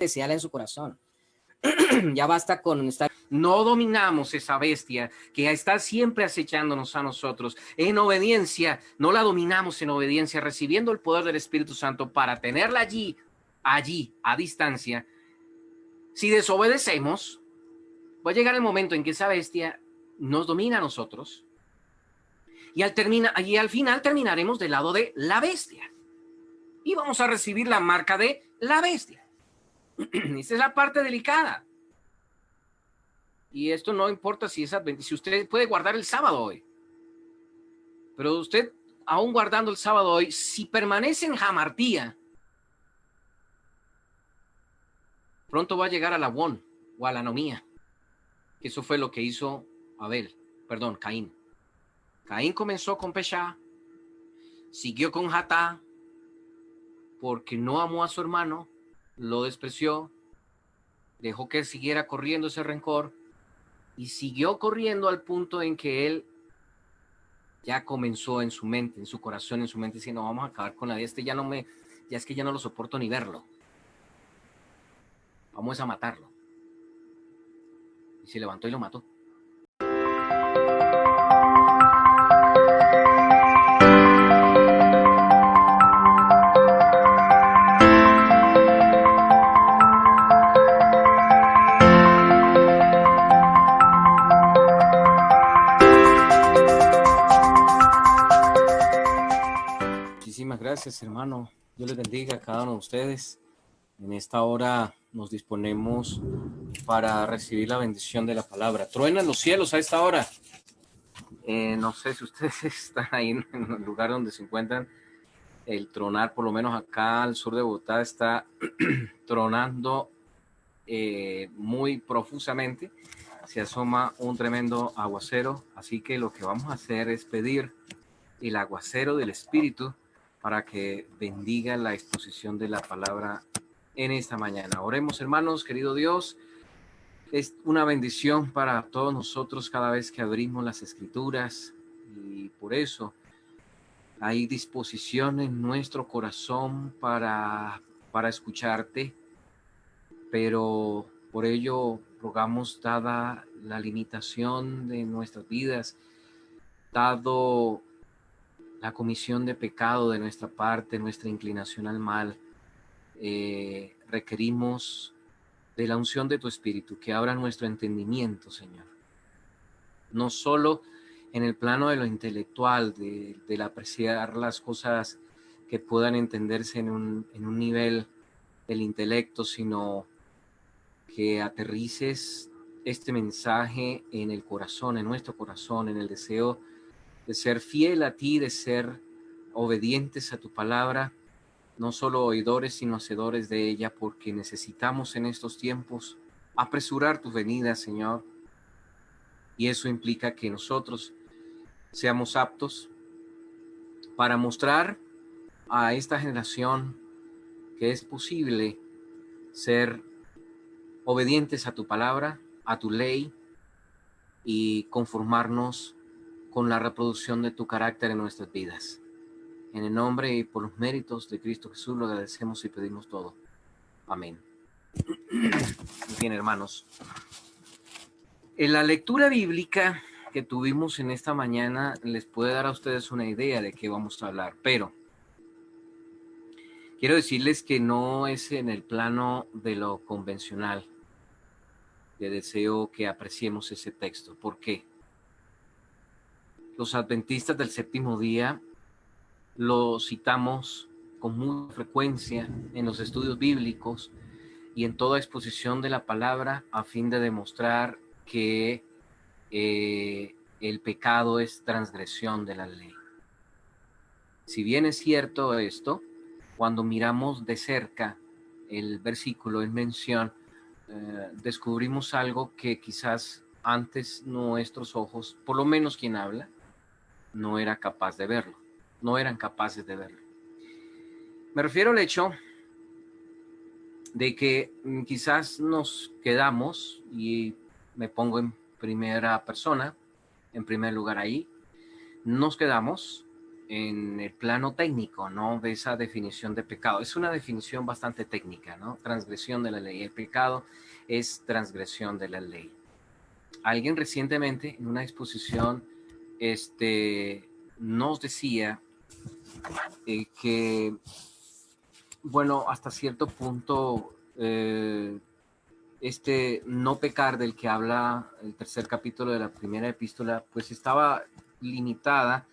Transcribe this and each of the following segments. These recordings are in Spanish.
desearla en su corazón. Ya basta con estar. No dominamos esa bestia que está siempre acechándonos a nosotros. En obediencia, no la dominamos en obediencia, recibiendo el poder del Espíritu Santo para tenerla allí, a distancia. Si desobedecemos, va a llegar el momento en que esa bestia nos domina a nosotros y al final terminaremos del lado de la bestia y vamos a recibir la marca de la bestia. Esa es la parte delicada. Y esto no importa si usted puede guardar el sábado hoy, pero usted, aún guardando el sábado hoy, si permanece en jamartía, pronto va a llegar a la won o a la anomía. Eso fue lo que hizo Caín. Caín comenzó con Peshá, siguió con Jatá, porque no amó a su hermano, lo despreció, dejó que siguiera corriendo ese rencor y siguió corriendo al punto en que él ya comenzó en su mente, en su corazón, en su mente, diciendo, vamos a acabar con la vida, ya es que ya no lo soporto ni verlo. Vamos a matarlo. Y se levantó y lo mató. Gracias, hermano. Dios les bendiga a cada uno de ustedes. En esta hora nos disponemos para recibir la bendición de la palabra. Truenan los cielos a esta hora. No sé si ustedes están ahí en el lugar donde se encuentran. El tronar, por lo menos acá al sur de Bogotá, está tronando muy profusamente. Se asoma un tremendo aguacero. Así que lo que vamos a hacer es pedir el aguacero del Espíritu para que bendiga la exposición de la palabra en esta mañana. Oremos, hermanos, querido Dios. Es una bendición para todos nosotros cada vez que abrimos las Escrituras y por eso hay disposición en nuestro corazón para escucharte, pero por ello rogamos, dada la limitación de nuestras vidas, dado la comisión de pecado de nuestra parte, nuestra inclinación al mal, requerimos de la unción de tu Espíritu, que abra nuestro entendimiento, Señor. No solo en el plano de lo intelectual, del apreciar las cosas que puedan entenderse en un nivel del intelecto, sino que aterrices este mensaje en el corazón, en nuestro corazón, en el deseo de ser fiel a ti, de ser obedientes a tu palabra, no solo oidores, sino hacedores de ella, porque necesitamos en estos tiempos apresurar tu venida, Señor, y eso implica que nosotros seamos aptos para mostrar a esta generación que es posible ser obedientes a tu palabra, a tu ley, y conformarnos con la reproducción de tu carácter en nuestras vidas. En el nombre y por los méritos de Cristo Jesús lo agradecemos y pedimos todo. Amén. Bien, hermanos. En la lectura bíblica que tuvimos en esta mañana les puede dar a ustedes una idea de qué vamos a hablar, pero quiero decirles que no es en el plano de lo convencional. Deseo que apreciemos ese texto. ¿Por qué? Los adventistas del séptimo día lo citamos con mucha frecuencia en los estudios bíblicos y en toda exposición de la palabra a fin de demostrar que el pecado es transgresión de la ley. Si bien es cierto esto, cuando miramos de cerca el versículo en mención, descubrimos algo que quizás antes nuestros ojos, por lo menos quien habla, no era capaz de verlo, no eran capaces de verlo. Me refiero al hecho de que quizás nos quedamos, y me pongo en primera persona, en primer lugar ahí, nos quedamos en el plano técnico, ¿no? De esa definición de pecado. Es una definición bastante técnica, ¿no? Transgresión de la ley. El pecado es transgresión de la ley. Alguien recientemente en una exposición nos decía que, bueno, hasta cierto punto, no pecar del que habla el tercer capítulo de la primera epístola, pues estaba limitada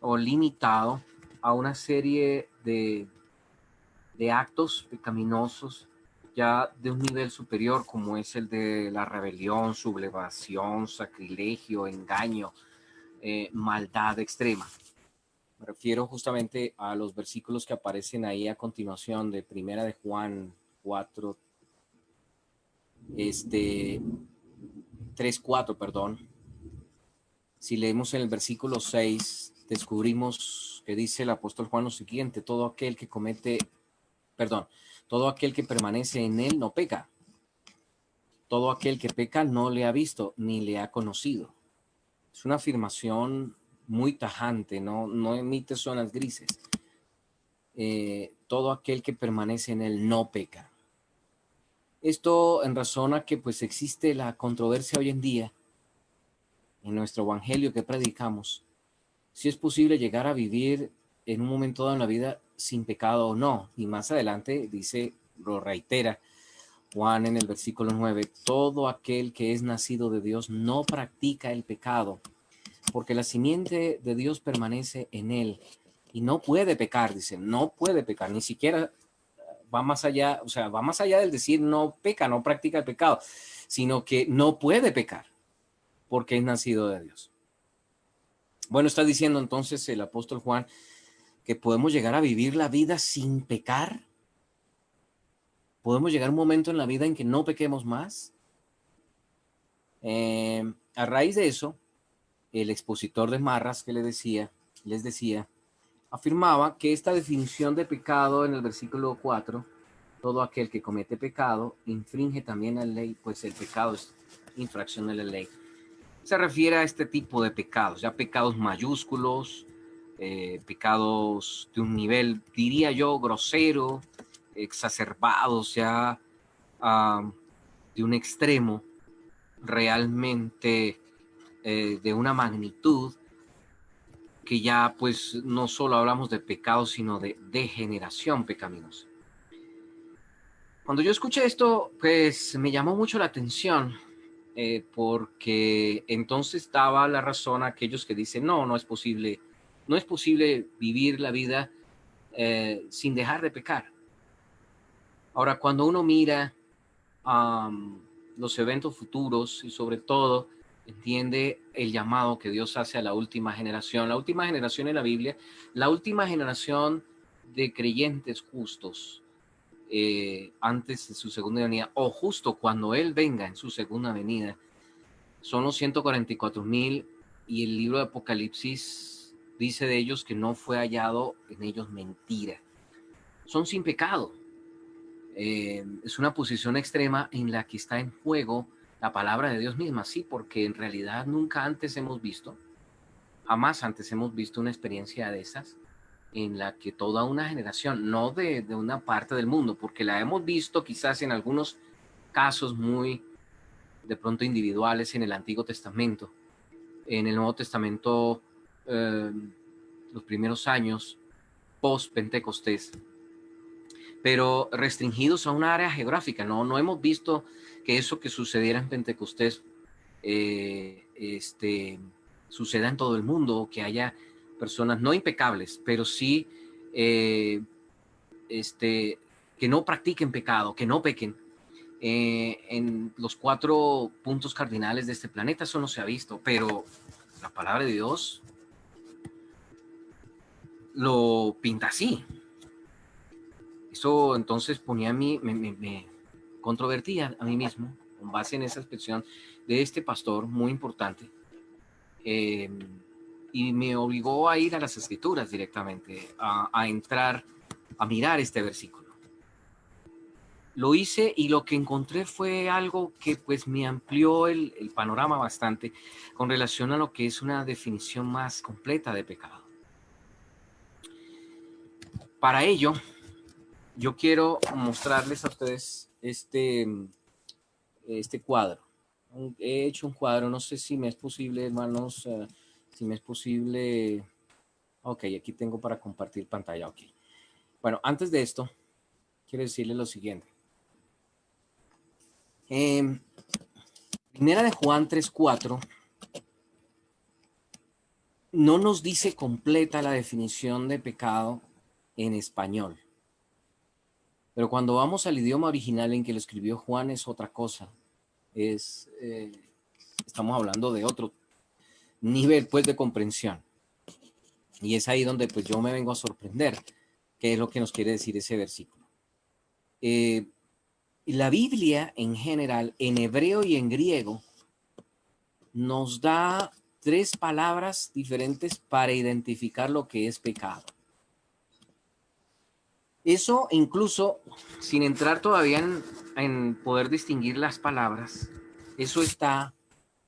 o limitado a una serie de actos pecaminosos ya de un nivel superior, como es el de la rebelión, sublevación, sacrilegio, engaño, maldad extrema. Me refiero justamente a los versículos que aparecen ahí a continuación de Primera de Juan 4, 3:4, perdón. Si leemos en el versículo 6, descubrimos que dice el apóstol Juan lo siguiente: todo aquel que permanece en él no peca. Todo aquel que peca no le ha visto ni le ha conocido. Es una afirmación muy tajante, no emite zonas grises. Todo aquel que permanece en él no peca. Esto en razón a que pues existe la controversia hoy en día en nuestro evangelio que predicamos, si es posible llegar a vivir en un momento dado en la vida sin pecado o no. Y más adelante dice, lo reitera Juan en el versículo 9, todo aquel que es nacido de Dios no practica el pecado, porque la simiente de Dios permanece en él y no puede pecar, dice, no puede pecar, ni siquiera va más allá, o sea, va más allá del decir no peca, no practica el pecado, sino que no puede pecar porque es nacido de Dios. Bueno, está diciendo entonces el apóstol Juan que podemos llegar a vivir la vida sin pecar. Podemos llegar a un momento en la vida en que no pequemos más. A raíz de eso, el expositor de Marras que les decía, afirmaba que esta definición de pecado en el versículo 4, todo aquel que comete pecado infringe también la ley, pues el pecado es infracción de la ley. Se refiere a este tipo de pecados, ya pecados mayúsculos, pecados de un nivel, diría yo, grosero, exacerbados, ya de un extremo realmente de una magnitud que ya pues no solo hablamos de pecado, sino de degeneración pecaminosa. Cuando yo escuché esto, pues me llamó mucho la atención, porque entonces daba la razón a aquellos que dicen, no es posible vivir la vida sin dejar de pecar. Ahora, cuando uno mira los eventos futuros y sobre todo entiende el llamado que Dios hace a la última generación en la Biblia, la última generación de creyentes justos antes de su segunda venida, o justo cuando Él venga en su segunda venida, son los 144,000, y el libro de Apocalipsis dice de ellos que no fue hallado en ellos mentira. Son sin pecado. Es una posición extrema en la que está en juego la palabra de Dios misma, sí, porque en realidad jamás antes hemos visto una experiencia de esas, en la que toda una generación, no de una parte del mundo, porque la hemos visto quizás en algunos casos muy de pronto individuales en el Antiguo Testamento. En el Nuevo Testamento, los primeros años post-Pentecostés, pero restringidos a una área geográfica. No hemos visto que eso que sucediera en Pentecostés suceda en todo el mundo, que haya personas no impecables, pero sí que no practiquen pecado, que no pequen. En los 4 puntos cardinales de este planeta eso no se ha visto, pero la palabra de Dios lo pinta así. Eso entonces ponía a mí, me controvertía a mí mismo con base en esa expresión de este pastor muy importante, y me obligó a ir a las escrituras directamente, a entrar, a mirar este versículo. Lo hice y lo que encontré fue algo que pues me amplió el panorama bastante con relación a lo que es una definición más completa de pecado. Para ello, yo quiero mostrarles a ustedes este cuadro. He hecho un cuadro, no sé si me es posible, hermanos, si me es posible. Ok, aquí tengo para compartir pantalla, ok. Bueno, antes de esto, quiero decirles lo siguiente. Primera de Juan 3:4 no nos dice completa la definición de pecado en español. Pero cuando vamos al idioma original en que lo escribió Juan es otra cosa. Estamos hablando de otro nivel, pues, de comprensión. Y es ahí donde, pues, yo me vengo a sorprender qué es lo que nos quiere decir ese versículo. La Biblia en general, en hebreo y en griego, nos da 3 palabras diferentes para identificar lo que es pecado. Eso incluso, sin entrar todavía en poder distinguir las palabras, eso está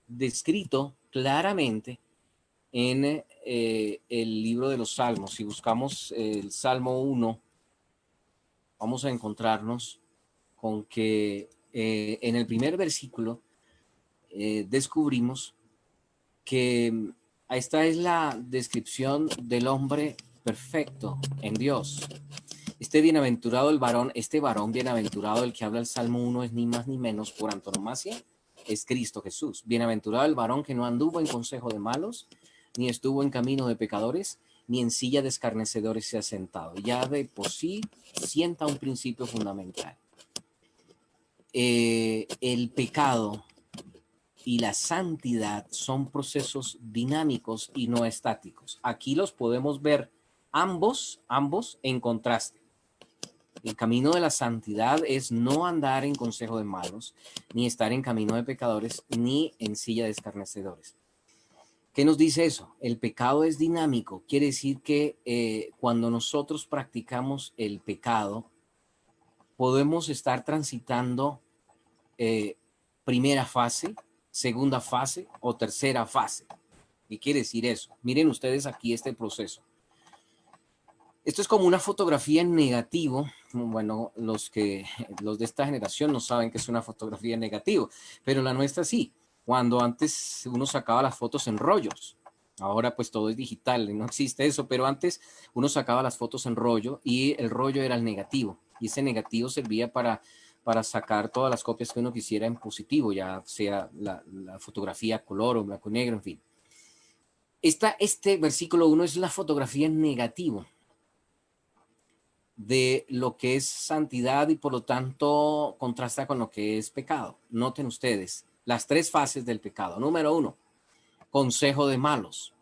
descrito claramente en el libro de los Salmos. Si buscamos el Salmo 1, vamos a encontrarnos con que en el primer versículo descubrimos que esta es la descripción del hombre perfecto en Dios. Bienaventurado el varón, este varón bienaventurado del que habla el Salmo 1 es ni más ni menos por antonomasia, es Cristo Jesús. Bienaventurado el varón que no anduvo en consejo de malos, ni estuvo en camino de pecadores, ni en silla de escarnecedores se ha sentado. Ya de por sí sienta un principio fundamental. El pecado y la santidad son procesos dinámicos y no estáticos. Aquí los podemos ver ambos en contraste. El camino de la santidad es no andar en consejo de malos, ni estar en camino de pecadores, ni en silla de escarnecedores. ¿Qué nos dice eso? El pecado es dinámico. Quiere decir que cuando nosotros practicamos el pecado, podemos estar transitando primera fase, segunda fase o tercera fase. ¿Qué quiere decir eso? Miren ustedes aquí este proceso. Esto es como una fotografía en negativo. Bueno, los de esta generación no saben que es una fotografía en negativo, pero la nuestra sí. Cuando antes uno sacaba las fotos en rollos, ahora pues todo es digital, no existe eso, pero antes uno sacaba las fotos en rollo y el rollo era el negativo y ese negativo servía para sacar todas las copias que uno quisiera en positivo, ya sea la fotografía color o blanco y negro, en fin. Este versículo 1 es la fotografía en negativo de lo que es santidad y por lo tanto contrasta con lo que es pecado. Noten ustedes las 3 fases del pecado. Número 1, consejo de malos.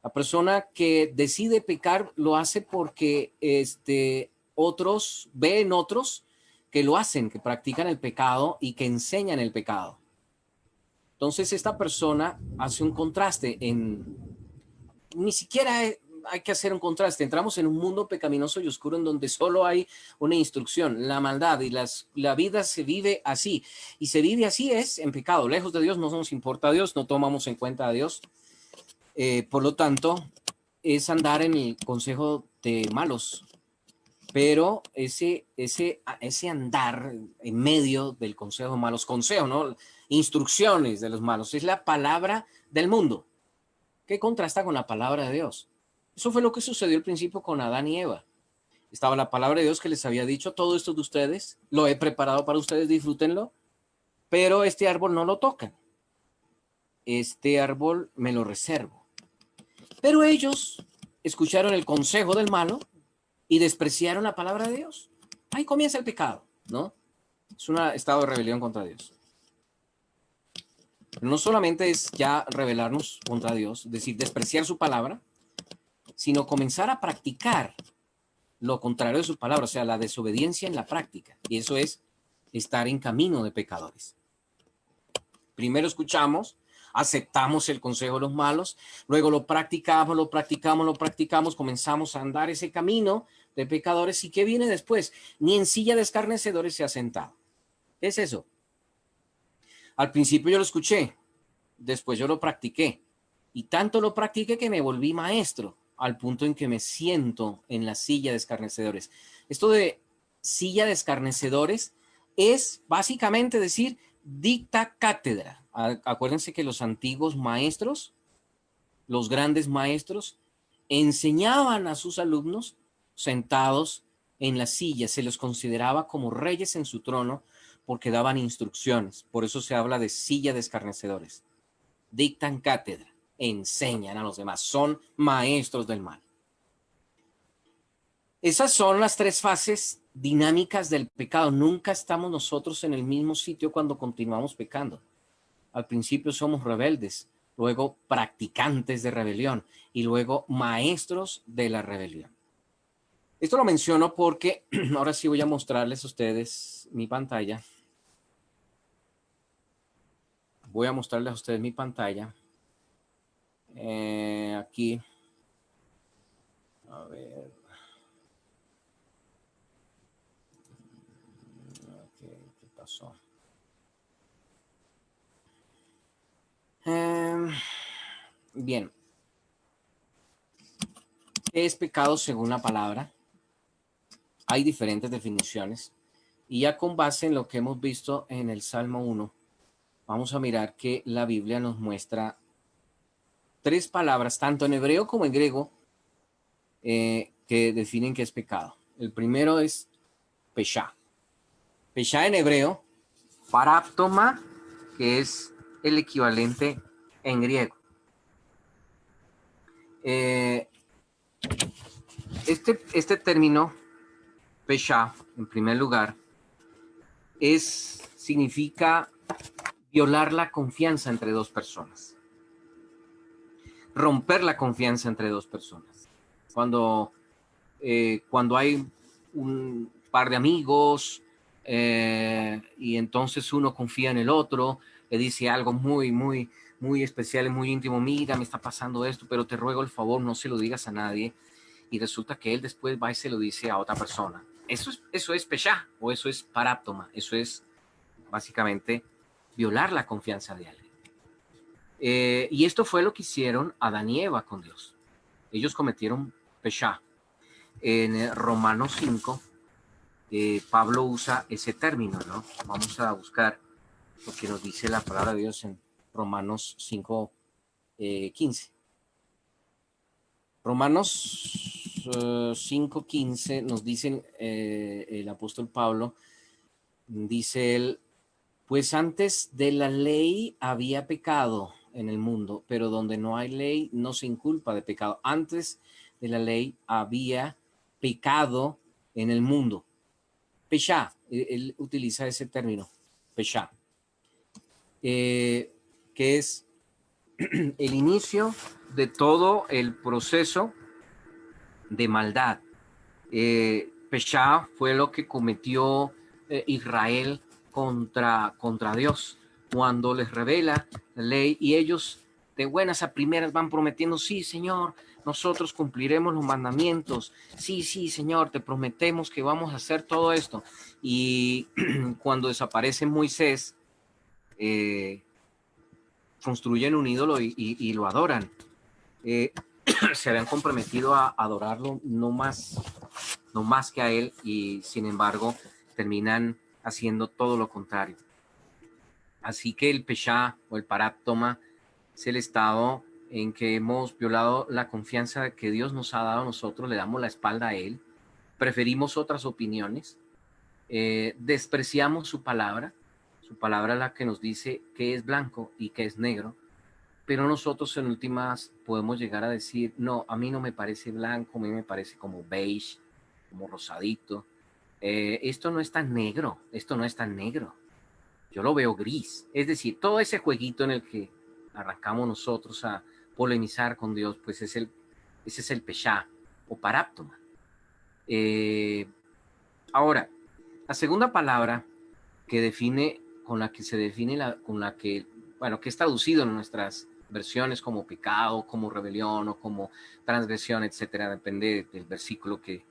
La persona que decide pecar lo hace porque otros ven otros que lo hacen, que practican el pecado y que enseñan el pecado. Entonces esta persona hace un contraste ni siquiera hay que hacer un contraste. Entramos en un mundo pecaminoso y oscuro en donde solo hay una instrucción, la maldad, y la vida se vive así. Y se vive así es en pecado. Lejos de Dios, no nos importa a Dios, no tomamos en cuenta a Dios. Por lo tanto, es andar en el consejo de malos. Pero ese andar en medio del consejo de malos, consejo, ¿no? Instrucciones de los malos, es la palabra del mundo, que contrasta con la palabra de Dios. Eso fue lo que sucedió al principio con Adán y Eva. Estaba la palabra de Dios que les había dicho, todo esto de ustedes, lo he preparado para ustedes, disfrútenlo, pero este árbol no lo tocan. Este árbol me lo reservo. Pero ellos escucharon el consejo del malo y despreciaron la palabra de Dios. Ahí comienza el pecado, ¿no? Es un estado de rebelión contra Dios. Pero no solamente es ya rebelarnos contra Dios, es decir, despreciar su palabra, sino comenzar a practicar lo contrario de su palabra, o sea, la desobediencia en la práctica. Y eso es estar en camino de pecadores. Primero escuchamos, aceptamos el consejo de los malos, luego lo practicamos, comenzamos a andar ese camino de pecadores. ¿Y qué viene después? Ni en silla de escarnecedores se ha sentado. ¿Qué es eso? Al principio yo lo escuché, después yo lo practiqué. Y tanto lo practiqué que me volví maestro. al punto en que me siento en la silla de escarnecedores. Esto de silla de escarnecedores es básicamente decir, dicta cátedra. Acuérdense que los antiguos maestros, los grandes maestros, enseñaban a sus alumnos sentados en la silla. Se los consideraba como reyes en su trono porque daban instrucciones. Por eso se habla de silla de escarnecedores. Dictan cátedra, enseñan a los demás, son maestros del mal. Esas son las tres fases dinámicas del pecado. Nunca estamos nosotros en el mismo sitio cuando continuamos pecando. Al principio somos rebeldes, luego practicantes de rebelión y luego maestros de la rebelión. Esto lo menciono porque ahora sí voy a mostrarles a ustedes mi pantalla. Voy a mostrarles a ustedes mi pantalla. Aquí. A ver. Okay, ¿qué pasó? Bien. ¿Qué es pecado según la palabra? Hay diferentes definiciones. Y ya con base en lo que hemos visto en el Salmo 1, vamos a mirar que la Biblia nos muestra tres palabras, tanto en hebreo como en griego, que definen qué es pecado. El primero es Pesha. Pesha en hebreo, paráptoma, que es el equivalente en griego. Este término, Pesha, en primer lugar, significa violar la confianza entre dos personas. Romper la confianza entre dos personas. Cuando hay un par de amigos y entonces uno confía en el otro, le dice algo muy especial, muy íntimo, mira, me está pasando esto, pero te ruego el favor, no se lo digas a nadie, y resulta que él después va y se lo dice a otra persona. Eso es peshá, o eso es paráptoma, eso es básicamente violar la confianza de alguien. Y esto fue lo que hicieron Adán y Eva con Dios. Ellos cometieron peshá. En Romanos 5, Pablo usa ese término, ¿no? Vamos a buscar lo que nos dice la palabra de Dios en Romanos 5, 15. Romanos 5, 15 nos dicen, el apóstol Pablo, dice él, pues antes de la ley había pecado en el mundo, pero donde no hay ley no se inculpa de pecado. Antes de la ley había pecado en el mundo. Peshá, él utiliza ese término, peshá, que es el inicio de todo el proceso de maldad. Peshá fue lo que cometió Israel contra Dios cuando les revela la ley y ellos de buenas a primeras van prometiendo, sí, Señor, nosotros cumpliremos los mandamientos, sí, Señor, te prometemos que vamos a hacer todo esto. Y cuando desaparece Moisés, construyen un ídolo y lo adoran. Se habían comprometido a adorarlo no más que a él, y sin embargo terminan haciendo todo lo contrario. Así que el peshá o el paráptoma es el estado en que hemos violado la confianza que Dios nos ha dado a nosotros, le damos la espalda a él, preferimos otras opiniones, despreciamos su palabra es la que nos dice qué es blanco y qué es negro, pero nosotros en últimas podemos llegar a decir, no, a mí no me parece blanco, a mí me parece como beige, como rosadito, esto no es tan negro, yo lo veo gris. Es decir, todo ese jueguito en el que arrancamos nosotros a polemizar con Dios, pues ese es el peshá o paráptoma. Ahora, la segunda palabra que es traducido en nuestras versiones como pecado, como rebelión o como transgresión, etcétera, depende del versículo que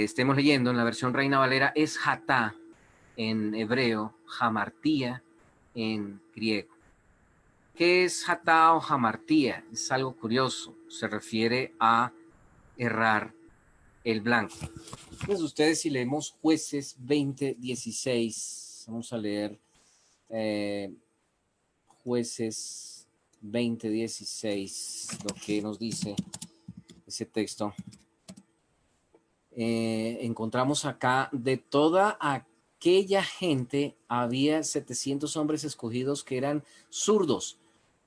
estemos leyendo. En la versión Reina Valera es hatá en hebreo, hamartía en griego. ¿Qué es hatá o hamartía? Es algo curioso. se refiere a errar el blanco. Entonces ustedes, si leemos Jueces 20:16, vamos a leer Jueces 20:16, lo que nos dice ese texto. Encontramos acá: de toda aquella gente había 700 hombres escogidos que eran zurdos,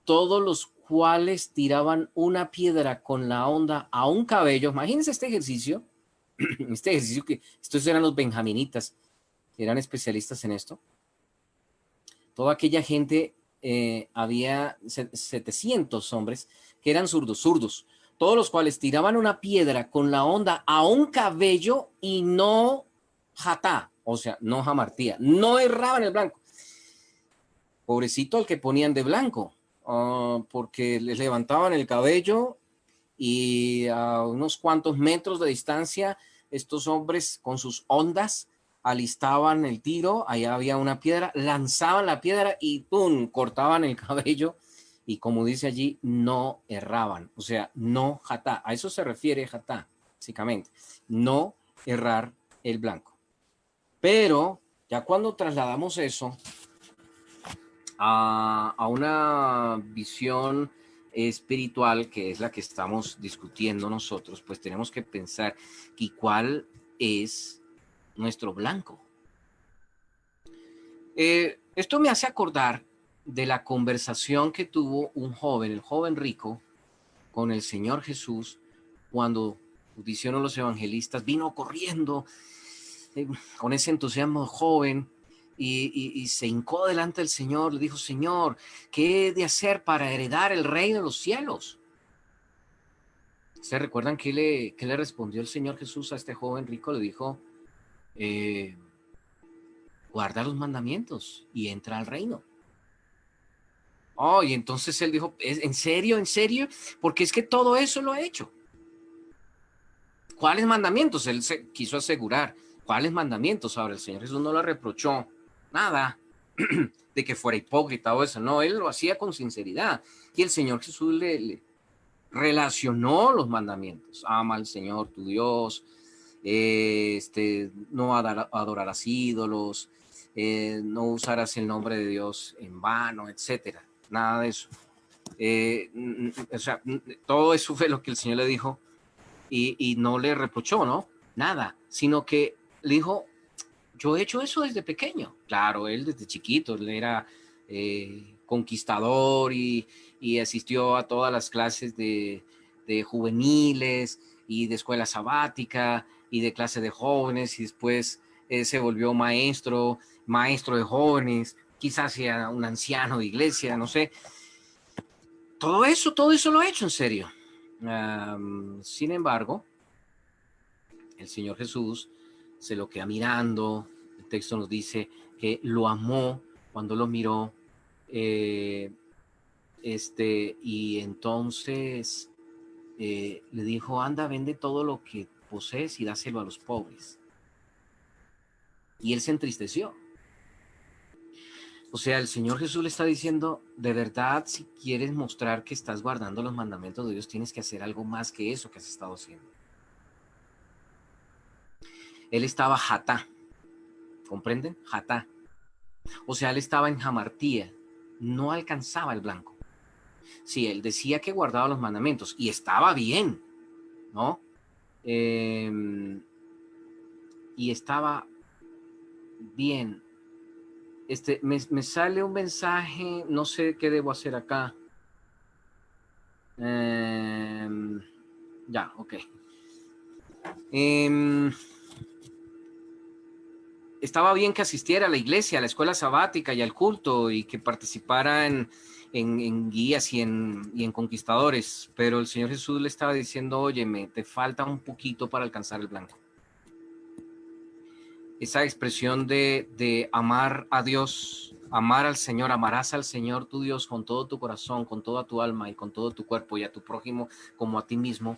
todos los cuales tiraban una piedra con la honda a un cabello. Imagínense este ejercicio, que estos eran los benjaminitas, que eran especialistas en esto. Toda aquella gente, había 700 hombres que eran zurdos, todos los cuales tiraban una piedra con la honda a un cabello y no jatá, o sea, no jamartía, no erraban el blanco. Pobrecito al que ponían de blanco, porque les levantaban el cabello y a unos cuantos metros de distancia, estos hombres con sus hondas alistaban el tiro, allá había una piedra, lanzaban la piedra y ¡pum!, cortaban el cabello, y como dice allí, no erraban, o sea, no jatá, a eso se refiere jatá, básicamente, no errar el blanco. Pero ya cuando trasladamos eso a una visión espiritual, que es la que estamos discutiendo nosotros, pues tenemos que pensar, ¿y cuál es nuestro blanco? Esto me hace acordar de la conversación que tuvo un joven, el joven rico, con el Señor Jesús, cuando dijeron los evangelistas, vino corriendo con ese entusiasmo joven y se hincó delante del Señor, le dijo: Señor, ¿qué he de hacer para heredar el reino de los cielos? ¿Se recuerdan qué le respondió el Señor Jesús a este joven rico? Le dijo: guarda los mandamientos y entra al reino. Oh, y entonces él dijo: ¿en serio? ¿En serio? Porque es que todo eso lo he hecho. ¿Cuáles mandamientos? Él se quiso asegurar. ¿Cuáles mandamientos? Ahora el Señor Jesús no le reprochó nada de que fuera hipócrita o eso. No, él lo hacía con sinceridad. Y el Señor Jesús le relacionó los mandamientos. Ama al Señor tu Dios, no adorarás ídolos, no usarás el nombre de Dios en vano, etcétera. Nada de eso. O sea, todo eso fue lo que el Señor le dijo, y no le reprochó, ¿no? Nada, sino que le dijo: yo he hecho eso desde pequeño. Claro, él desde chiquito, él era conquistador y asistió a todas las clases de juveniles y de escuela sabática y de clase de jóvenes, y después se volvió maestro de jóvenes, quizás sea un anciano de iglesia, no sé. Todo eso lo he hecho en serio. Sin embargo, el Señor Jesús se lo queda mirando. El texto nos dice que lo amó cuando lo miró, y entonces le dijo: anda, vende todo lo que posees y dáselo a los pobres. Y él se entristeció. O sea, el Señor Jesús le está diciendo: de verdad, si quieres mostrar que estás guardando los mandamientos de Dios, tienes que hacer algo más que eso que has estado haciendo. Él estaba jatá, ¿comprenden? Jatá. O sea, él estaba en jamartía, no alcanzaba el blanco. Sí, él decía que guardaba los mandamientos y estaba bien, ¿no? Y estaba bien. Me sale un mensaje, no sé qué debo hacer acá. Ya, ok. Estaba bien que asistiera a la iglesia, a la escuela sabática y al culto, y que participara en guías y en conquistadores, pero el Señor Jesús le estaba diciendo: óyeme, te falta un poquito para alcanzar el blanco. Esa expresión de amar a Dios, amar al Señor, amarás al Señor tu Dios con todo tu corazón, con toda tu alma y con todo tu cuerpo, y a tu prójimo como a ti mismo.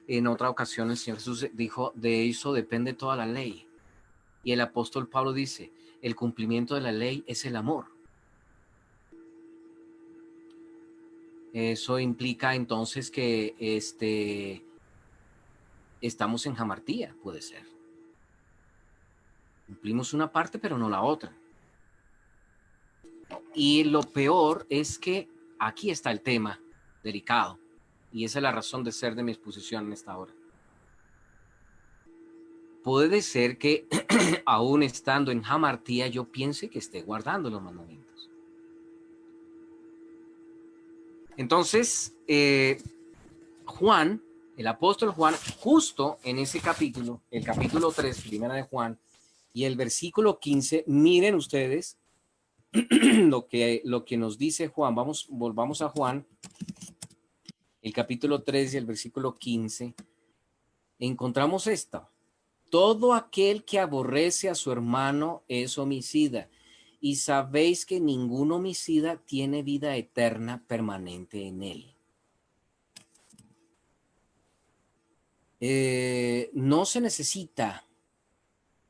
En otra ocasión el Señor Jesús dijo: de eso depende toda la ley. Y el apóstol Pablo dice: el cumplimiento de la ley es el amor. Eso implica entonces que estamos en jamartía, puede ser. Cumplimos una parte, pero no la otra. Y lo peor es que aquí está el tema delicado. Y esa es la razón de ser de mi exposición en esta hora. Puede ser que aún estando en jamartía yo piense que esté guardando los mandamientos. Entonces, Juan, el apóstol Juan, justo en ese capítulo, el capítulo 3, primera de Juan, y el versículo 15, miren ustedes lo que nos dice Juan. Volvamos a Juan, el capítulo 3 y el versículo 15. Encontramos esto. Todo aquel que aborrece a su hermano es homicida, y sabéis que ningún homicida tiene vida eterna permanente en él. No se necesita,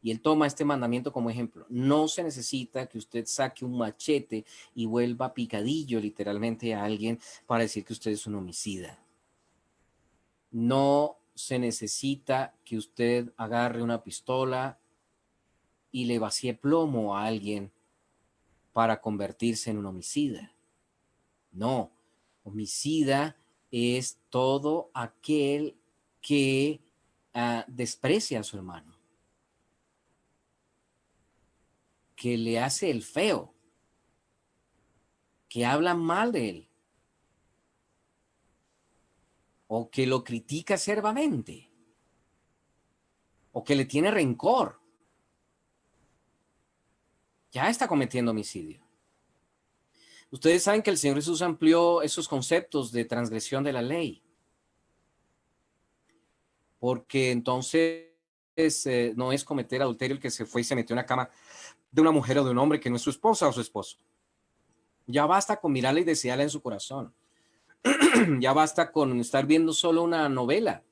y él toma este mandamiento como ejemplo, no se necesita que usted saque un machete y vuelva picadillo literalmente a alguien para decir que usted es un homicida. No se necesita que usted agarre una pistola y le vacíe plomo a alguien para convertirse en un homicida. No, homicida es todo aquel que desprecia a su hermano, que le hace el feo, que habla mal de él, o que lo critica acervamente, o que le tiene rencor. Ya está cometiendo homicidio. Ustedes saben que el Señor Jesús amplió esos conceptos de transgresión de la ley, porque entonces no es cometer adulterio el que se fue y se metió en la cama de una mujer o de un hombre que no es su esposa o su esposo. Ya basta con mirarla y desearla en su corazón. Ya basta con estar viendo solo una novela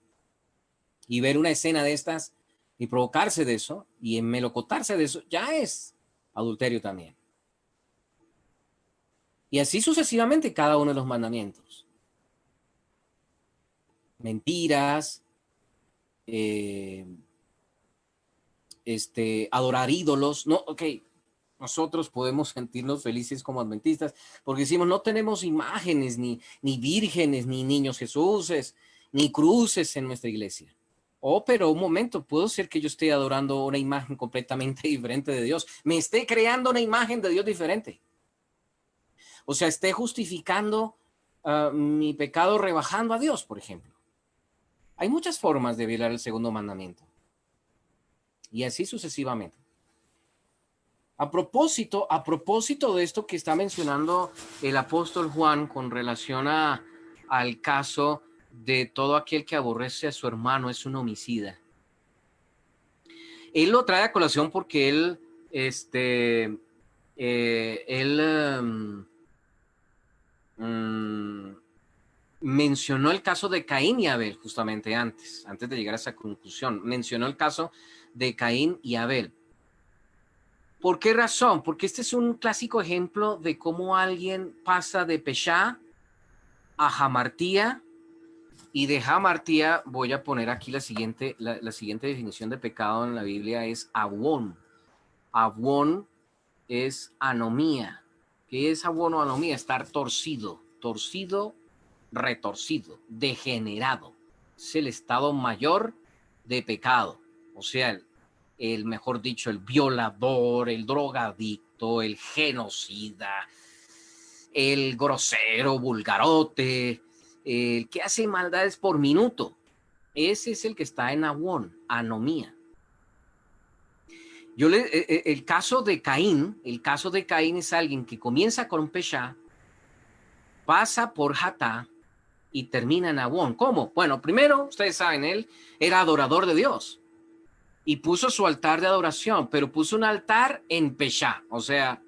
y ver una escena de estas y provocarse de eso y enmelocotarse de eso, ya es adulterio también. Y así sucesivamente cada uno de los mandamientos. Mentiras, adorar ídolos. No, ok, nosotros podemos sentirnos felices como adventistas porque decimos no tenemos imágenes, ni vírgenes, ni niños Jesuses, ni cruces en nuestra iglesia. Oh, pero un momento, puedo ser que yo esté adorando una imagen completamente diferente de Dios. Me esté creando una imagen de Dios diferente. O sea, esté justificando mi pecado rebajando a Dios, por ejemplo. Hay muchas formas de violar el segundo mandamiento. Y así sucesivamente. A propósito de esto que está mencionando el apóstol Juan con relación al caso de todo aquel que aborrece a su hermano es un homicida. Él lo trae a colación porque él mencionó el caso de Caín y Abel justamente antes de llegar a esa conclusión. Mencionó el caso de Caín y Abel. ¿Por qué razón? Porque este es un clásico ejemplo de cómo alguien pasa de Peshá a Hamartía, y de Hamartía voy a poner aquí la siguiente definición de pecado en la Biblia es Avón. Avón es anomía. ¿Qué es avón o anomía? Estar torcido, retorcido, degenerado. Es el estado mayor de pecado. O sea, mejor dicho, el violador, el drogadicto, el genocida, el grosero, vulgarote, el que hace maldades por minuto. Ese es el que está en avón, anomía. El caso de Caín es alguien que comienza con Peshá, pasa por Hatá y termina en Avón. ¿Cómo? Bueno, primero, ustedes saben, él era adorador de Dios y puso su altar de adoración, pero puso un altar en Peshá, o sea,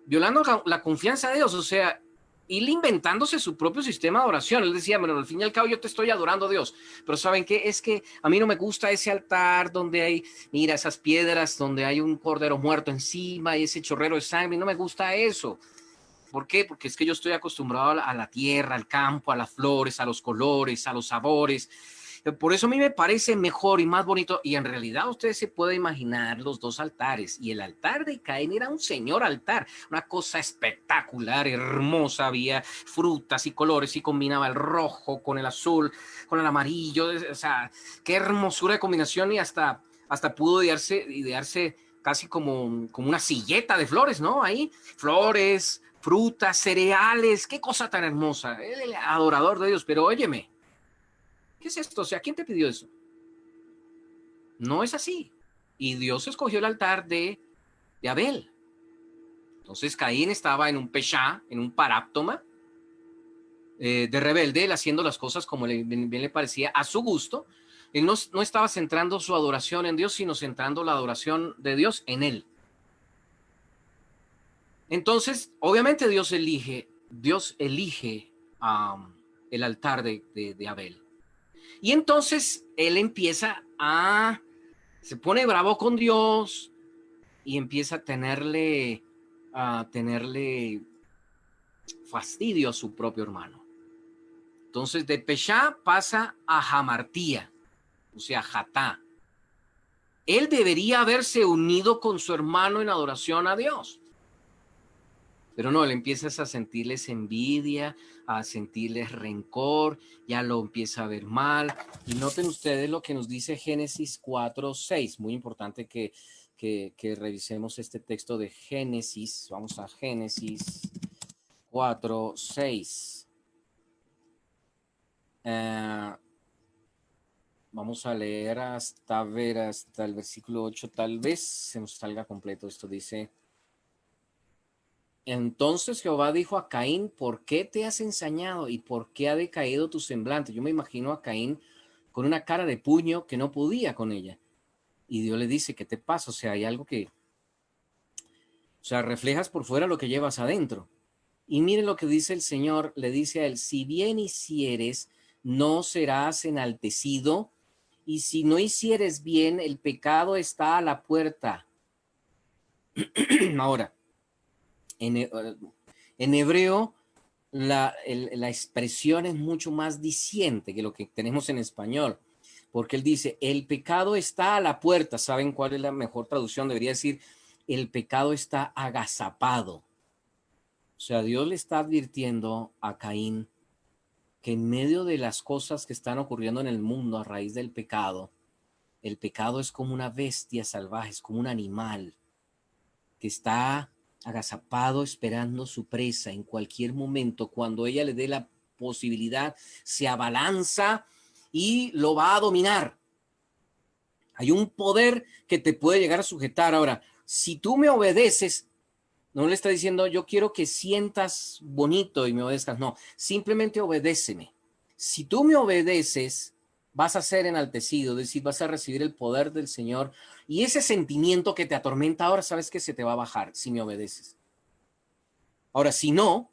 violando la confianza de Dios, o sea, él inventándose su propio sistema de oración. Él decía, bueno, al fin y al cabo yo te estoy adorando a Dios, pero ¿saben qué? Es que a mí no me gusta ese altar donde hay, mira, esas piedras donde hay un cordero muerto encima y ese chorrero de sangre, no me gusta eso. ¿Por qué? Porque es que yo estoy acostumbrado a la tierra, al campo, a las flores, a los colores, a los sabores. Por eso a mí me parece mejor y más bonito. Y en realidad usted se puede imaginar los dos altares. Y el altar de Caín era un señor altar, una cosa espectacular, hermosa. Había frutas y colores y combinaba el rojo con el azul, con el amarillo. O sea, qué hermosura de combinación y hasta pudo idearse casi como una silleta de flores, ¿no? Ahí, flores, frutas, cereales, qué cosa tan hermosa. El adorador de Dios, pero óyeme, ¿qué es esto? O sea, ¿quién te pidió eso? No es así. Y Dios escogió el altar de Abel. Entonces Caín estaba en un peshá, en un paráptoma de rebelde, él haciendo las cosas como bien le parecía, a su gusto. Él no estaba centrando su adoración en Dios, sino centrando la adoración de Dios en él. Entonces, obviamente Dios elige el altar de Abel. Y entonces él se pone bravo con Dios y empieza a tenerle fastidio a su propio hermano. Entonces de Peshá pasa a Jamartía, o sea, Jatá. Él debería haberse unido con su hermano en adoración a Dios. Pero no, él empieza a sentirles envidia, a sentirles rencor, ya lo empieza a ver mal. Y noten ustedes lo que nos dice Génesis 4:6. Muy importante que revisemos este texto de Génesis. Vamos a Génesis 4:6. Vamos a leer hasta el versículo 8, tal vez se nos salga completo. Esto dice: entonces Jehová dijo a Caín, ¿por qué te has ensañado y por qué ha decaído tu semblante? Yo me imagino a Caín con una cara de puño que no podía con ella. Y Dios le dice, ¿qué te pasa? O sea, hay algo reflejas por fuera lo que llevas adentro. Y miren lo que dice el Señor, le dice a él, si bien hicieres, no serás enaltecido, y si no hicieres bien, el pecado está a la puerta. Ahora, en hebreo, la expresión es mucho más diciente que lo que tenemos en español, porque él dice, el pecado está a la puerta. ¿Saben cuál es la mejor traducción? Debería decir, el pecado está agazapado. O sea, Dios le está advirtiendo a Caín que en medio de las cosas que están ocurriendo en el mundo a raíz del pecado, el pecado es como una bestia salvaje, es como un animal que está agazapado esperando su presa en cualquier momento. Cuando ella le dé la posibilidad, se abalanza y lo va a dominar. Hay un poder que te puede llegar a sujetar. Ahora, si tú me obedeces, no le está diciendo yo quiero que sientas bonito y me obedezcas, no, simplemente obedéceme. Si tú me obedeces, vas a ser enaltecido, es decir, vas a recibir el poder del Señor y ese sentimiento que te atormenta ahora, sabes que se te va a bajar si me obedeces. Ahora, si no,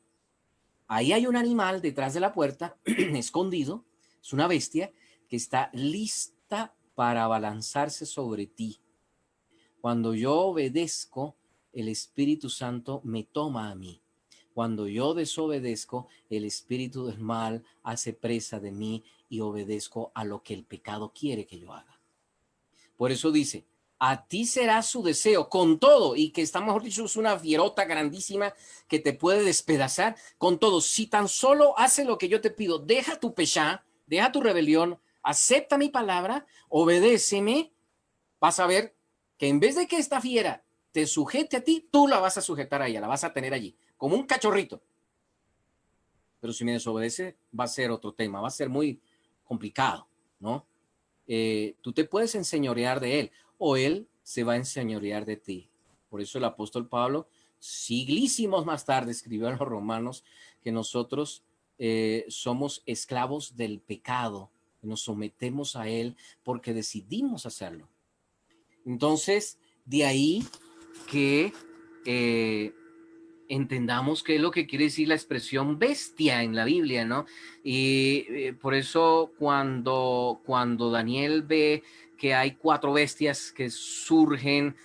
ahí hay un animal detrás de la puerta, escondido, es una bestia que está lista para abalanzarse sobre ti. Cuando yo obedezco, el Espíritu Santo me toma a mí. Cuando yo desobedezco, el espíritu del mal hace presa de mí y obedezco a lo que el pecado quiere que yo haga. Por eso dice, a ti será su deseo con todo, y que está, mejor dicho, es una fierota grandísima que te puede despedazar con todo. Si tan solo hace lo que yo te pido, deja tu peshá, deja tu rebelión, acepta mi palabra, obedéceme, vas a ver que en vez de que esta fiera te sujete a ti, tú la vas a sujetar a ella, la vas a tener allí, como un cachorrito. Pero si me desobedece, va a ser otro tema, va a ser muy complicado, ¿no? Tú te puedes enseñorear de él o él se va a enseñorear de ti. Por eso el apóstol Pablo, siglísimos más tarde, escribió a los romanos que nosotros somos esclavos del pecado, nos sometemos a él porque decidimos hacerlo. Entonces, de ahí que entendamos qué es lo que quiere decir la expresión bestia en la Biblia, ¿no? Y por eso cuando Daniel ve que hay 4 bestias que surgen,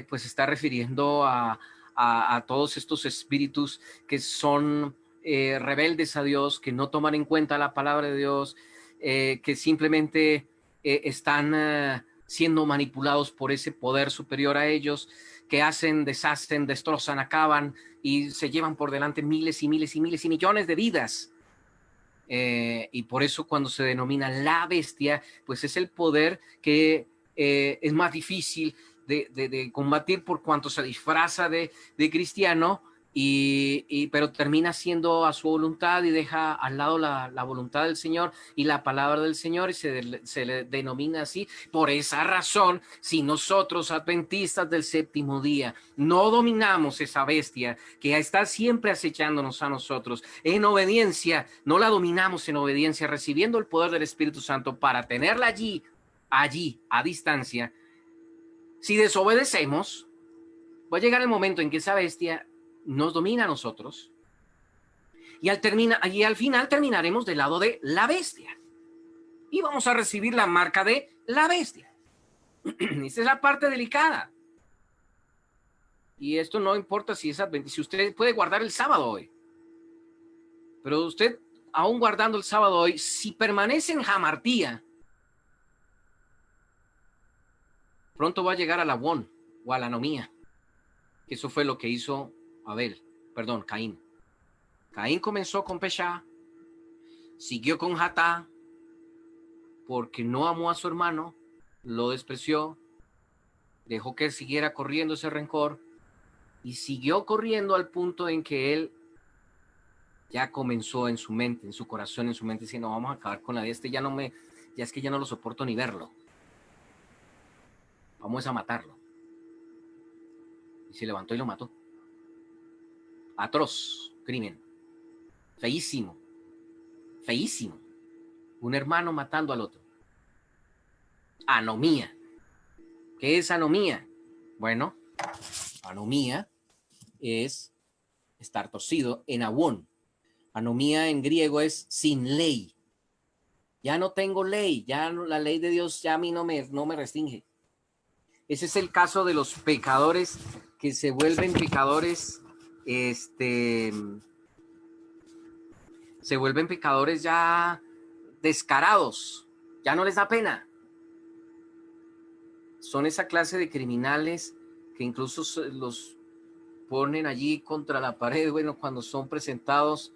pues está refiriendo a a todos estos espíritus que son rebeldes a Dios, que no toman en cuenta la palabra de Dios, que simplemente están siendo manipulados por ese poder superior a ellos, que hacen, deshacen, destrozan, acaban y se llevan por delante miles y miles y miles y millones de vidas. Y por eso cuando se denomina la bestia, pues es el poder que es más difícil de combatir por cuanto se disfraza de cristiano, pero termina siendo a su voluntad y deja al lado la voluntad del Señor y la palabra del Señor, y se le denomina así. Por esa razón, si nosotros, adventistas del séptimo día, no dominamos esa bestia que está siempre acechándonos a nosotros en obediencia, no la dominamos en obediencia, recibiendo el poder del Espíritu Santo para tenerla allí, a distancia, si desobedecemos, va a llegar el momento en que esa bestia nos domina a nosotros y al final terminaremos del lado de la bestia y vamos a recibir la marca de la bestia. Esta es la parte delicada. Y esto no importa si es adventista, si usted puede guardar el sábado hoy, pero usted, aún guardando el sábado hoy, si permanece en jamartía, pronto va a llegar a la Awón o a la anomía. Eso fue lo que hizo Caín. Caín comenzó con Peshá, siguió con Jatá, porque no amó a su hermano, lo despreció, dejó que siguiera corriendo ese rencor y siguió corriendo al punto en que él ya comenzó en su mente, en su corazón, en su mente, diciendo, vamos a acabar con la vida, ya es que ya no lo soporto ni verlo. Vamos a matarlo. Y se levantó y lo mató. Atroz crimen. Feísimo. Feísimo. Un hermano matando al otro. Anomía. ¿Qué es anomía? Bueno, anomía es estar torcido en Awón. Anomía en griego es sin ley. Ya no tengo ley, ya la ley de Dios ya a mí no me restringe. Ese es el caso de los pecadores que se vuelven pecadores, se vuelven pecadores ya descarados, ya no les da pena. Son esa clase de criminales que incluso los ponen allí contra la pared, bueno, cuando son presentados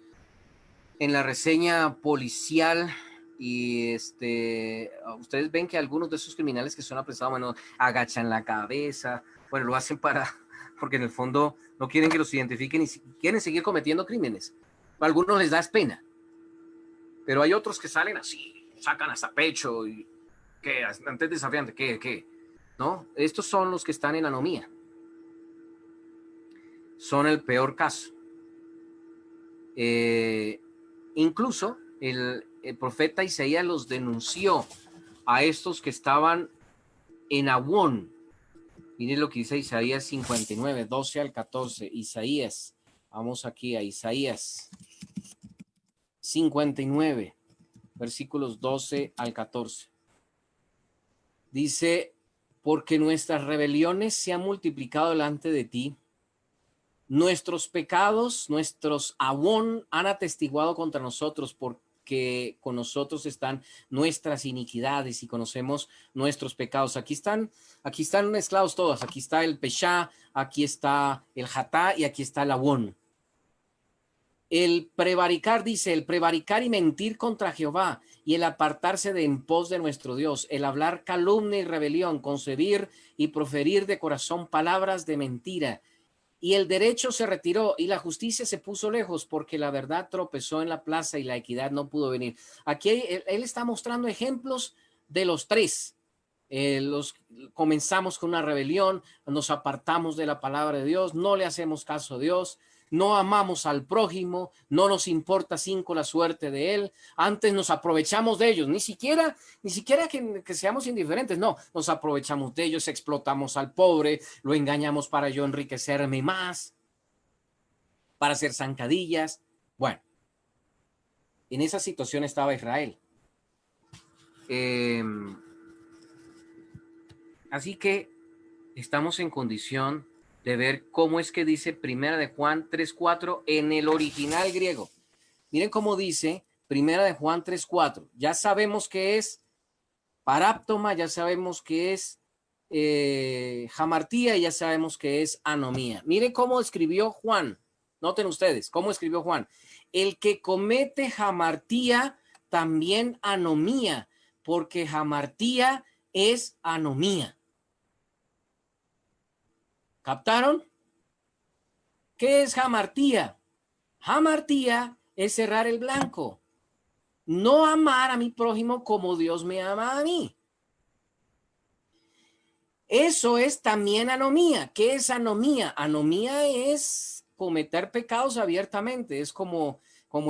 en la reseña policial. Y ustedes ven que algunos de esos criminales que son apresados, bueno, agachan la cabeza, bueno, lo hacen porque en el fondo no quieren que los identifiquen y quieren seguir cometiendo crímenes. A algunos les da pena, pero hay otros que salen así, sacan hasta pecho y que antes desafiante, ¿qué? ¿No? Estos son los que están en anomía. Son el peor caso. Incluso el profeta Isaías los denunció a estos que estaban en Awón. Miren lo que dice Isaías 59, 12 al 14. Isaías, vamos aquí a Isaías 59, versículos 12 al 14. Dice, porque nuestras rebeliones se han multiplicado delante de ti, nuestros pecados, nuestros Awón han atestiguado contra nosotros, porque con nosotros están nuestras iniquidades y conocemos nuestros pecados. Aquí están mezclados todos. Aquí está el Peshá, aquí está el Jatá y aquí está el Awón. El prevaricar, dice, el prevaricar y mentir contra Jehová y el apartarse de en pos de nuestro Dios, el hablar calumnia y rebelión, concebir y proferir de corazón palabras de mentira. Y el derecho se retiró y la justicia se puso lejos, porque la verdad tropezó en la plaza y la equidad no pudo venir. Aquí él está mostrando ejemplos de los tres. Comenzamos con una rebelión, nos apartamos de la palabra de Dios, no le hacemos caso a Dios, no amamos al prójimo, no nos importa cinco la suerte de él, antes nos aprovechamos de ellos, ni siquiera que seamos indiferentes, no, nos aprovechamos de ellos, explotamos al pobre, lo engañamos para yo enriquecerme más, para hacer zancadillas. Bueno, en esa situación estaba Israel. Así que estamos en condición de ver cómo es que dice Primera de Juan 3:4 en el original griego. Miren cómo dice Primera de Juan 3:4. Ya sabemos que es paráptoma, ya sabemos que es jamartía y ya sabemos que es anomía. Miren cómo escribió Juan. Noten ustedes cómo escribió Juan. El que comete jamartía también anomía, porque jamartía es anomía. ¿Captaron? ¿Qué es jamartía? Jamartía es cerrar el blanco. No amar a mi prójimo como Dios me ama a mí. Eso es también anomía. ¿Qué es anomía? Anomía es cometer pecados abiertamente. Es como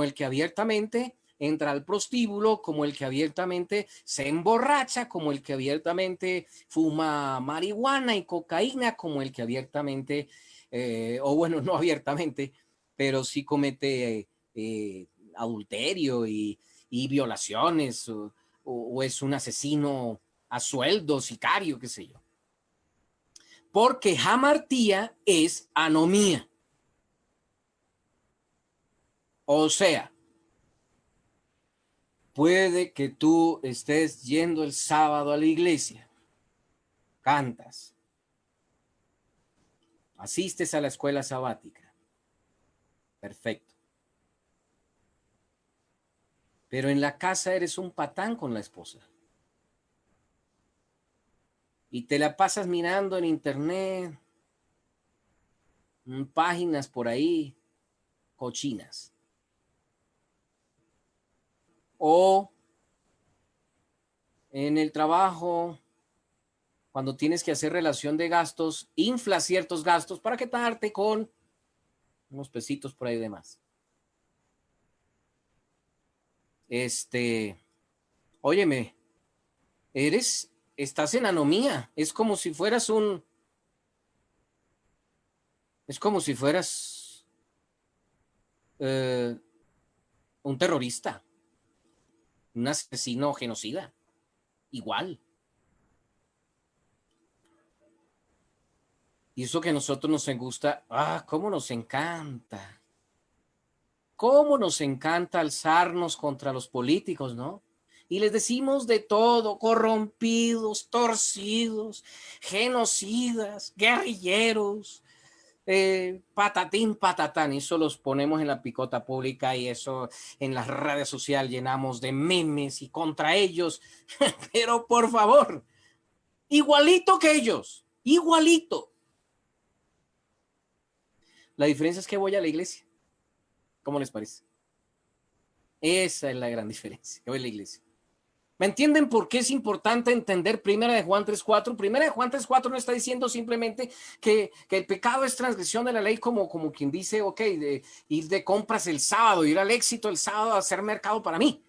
el que abiertamente entra al prostíbulo, como el que abiertamente se emborracha, como el que abiertamente fuma marihuana y cocaína, como el que abiertamente, o bueno, no abiertamente, pero sí comete adulterio y violaciones, o es un asesino a sueldo, sicario, qué sé yo. Porque jamartía es anomía. O sea, puede que tú estés yendo el sábado a la iglesia, cantas, asistes a la escuela sabática, perfecto. Pero en la casa eres un patán con la esposa. Y te la pasas mirando en internet, páginas por ahí, cochinas. O en el trabajo, cuando tienes que hacer relación de gastos, infla ciertos gastos para quedarte con unos pesitos por ahí de más. Óyeme, estás en anomía. Es como si fueras un eh, un terrorista, un asesino genocida. Igual. Y eso que a nosotros nos gusta, cómo nos encanta. Cómo nos encanta alzarnos contra los políticos, ¿no? Y les decimos de todo: corrompidos, torcidos, genocidas, guerrilleros, patatín, patatán. Eso los ponemos en la picota pública y eso en las redes sociales llenamos de memes y contra ellos. Pero por favor, igualito que ellos, igualito. La diferencia es que voy a la iglesia. ¿Cómo les parece? Esa es la gran diferencia. Yo voy a la iglesia. ¿Me entienden por qué es importante entender Primera de Juan 3:4? Primera de Juan 3:4 no está diciendo simplemente que el pecado es transgresión de la ley, como quien dice, ok, de ir de compras el sábado, ir al Éxito el sábado a hacer mercado para mí.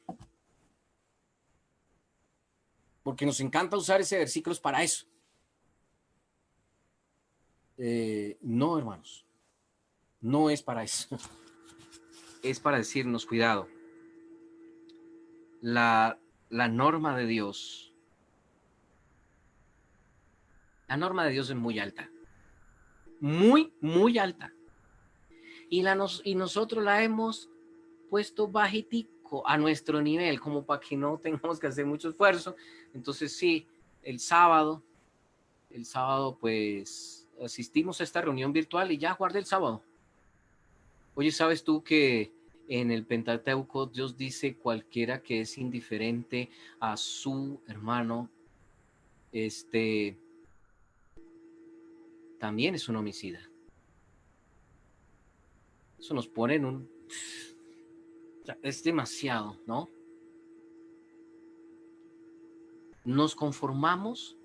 Porque nos encanta usar ese versículo para eso. No, hermanos. No es para eso. Es para decirnos, cuidado. La norma de Dios. La norma de Dios es muy alta. Muy, muy alta. Y nosotros la hemos puesto bajitico a nuestro nivel, como para que no tengamos que hacer mucho esfuerzo. Entonces sí, el sábado pues asistimos a esta reunión virtual y ya guardé el sábado. Oye, ¿sabes tú que en el Pentateuco Dios dice: cualquiera que es indiferente a su hermano, también es un homicida? Eso nos pone en un... Es demasiado, ¿no? Nos conformamos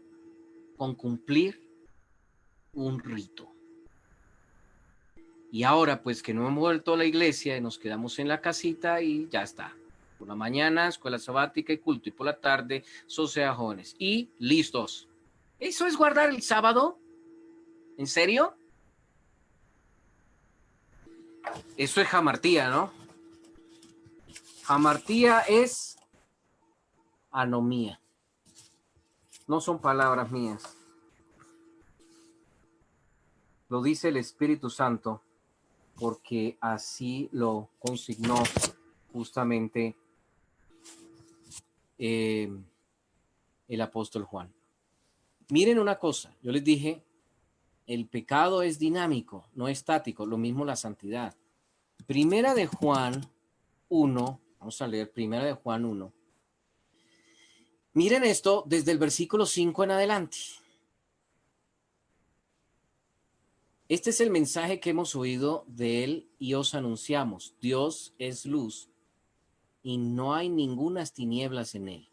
con cumplir un rito. Y ahora, pues, que no hemos vuelto a la iglesia y nos quedamos en la casita y ya está. Por la mañana, escuela sabática y culto, y por la tarde, sociedad jóvenes. Y listos. ¿Eso es guardar el sábado? ¿En serio? Eso es jamartía, ¿no? Jamartía es anomía. No son palabras mías. Lo dice el Espíritu Santo porque así lo consignó justamente el apóstol Juan. Miren una cosa, yo les dije, el pecado es dinámico, no estático, lo mismo la santidad. Primera de Juan 1, vamos a leer Primera de Juan 1. Miren esto desde el versículo 5 en adelante. Este es el mensaje que hemos oído de él y os anunciamos. Dios es luz y no hay ningunas tinieblas en él.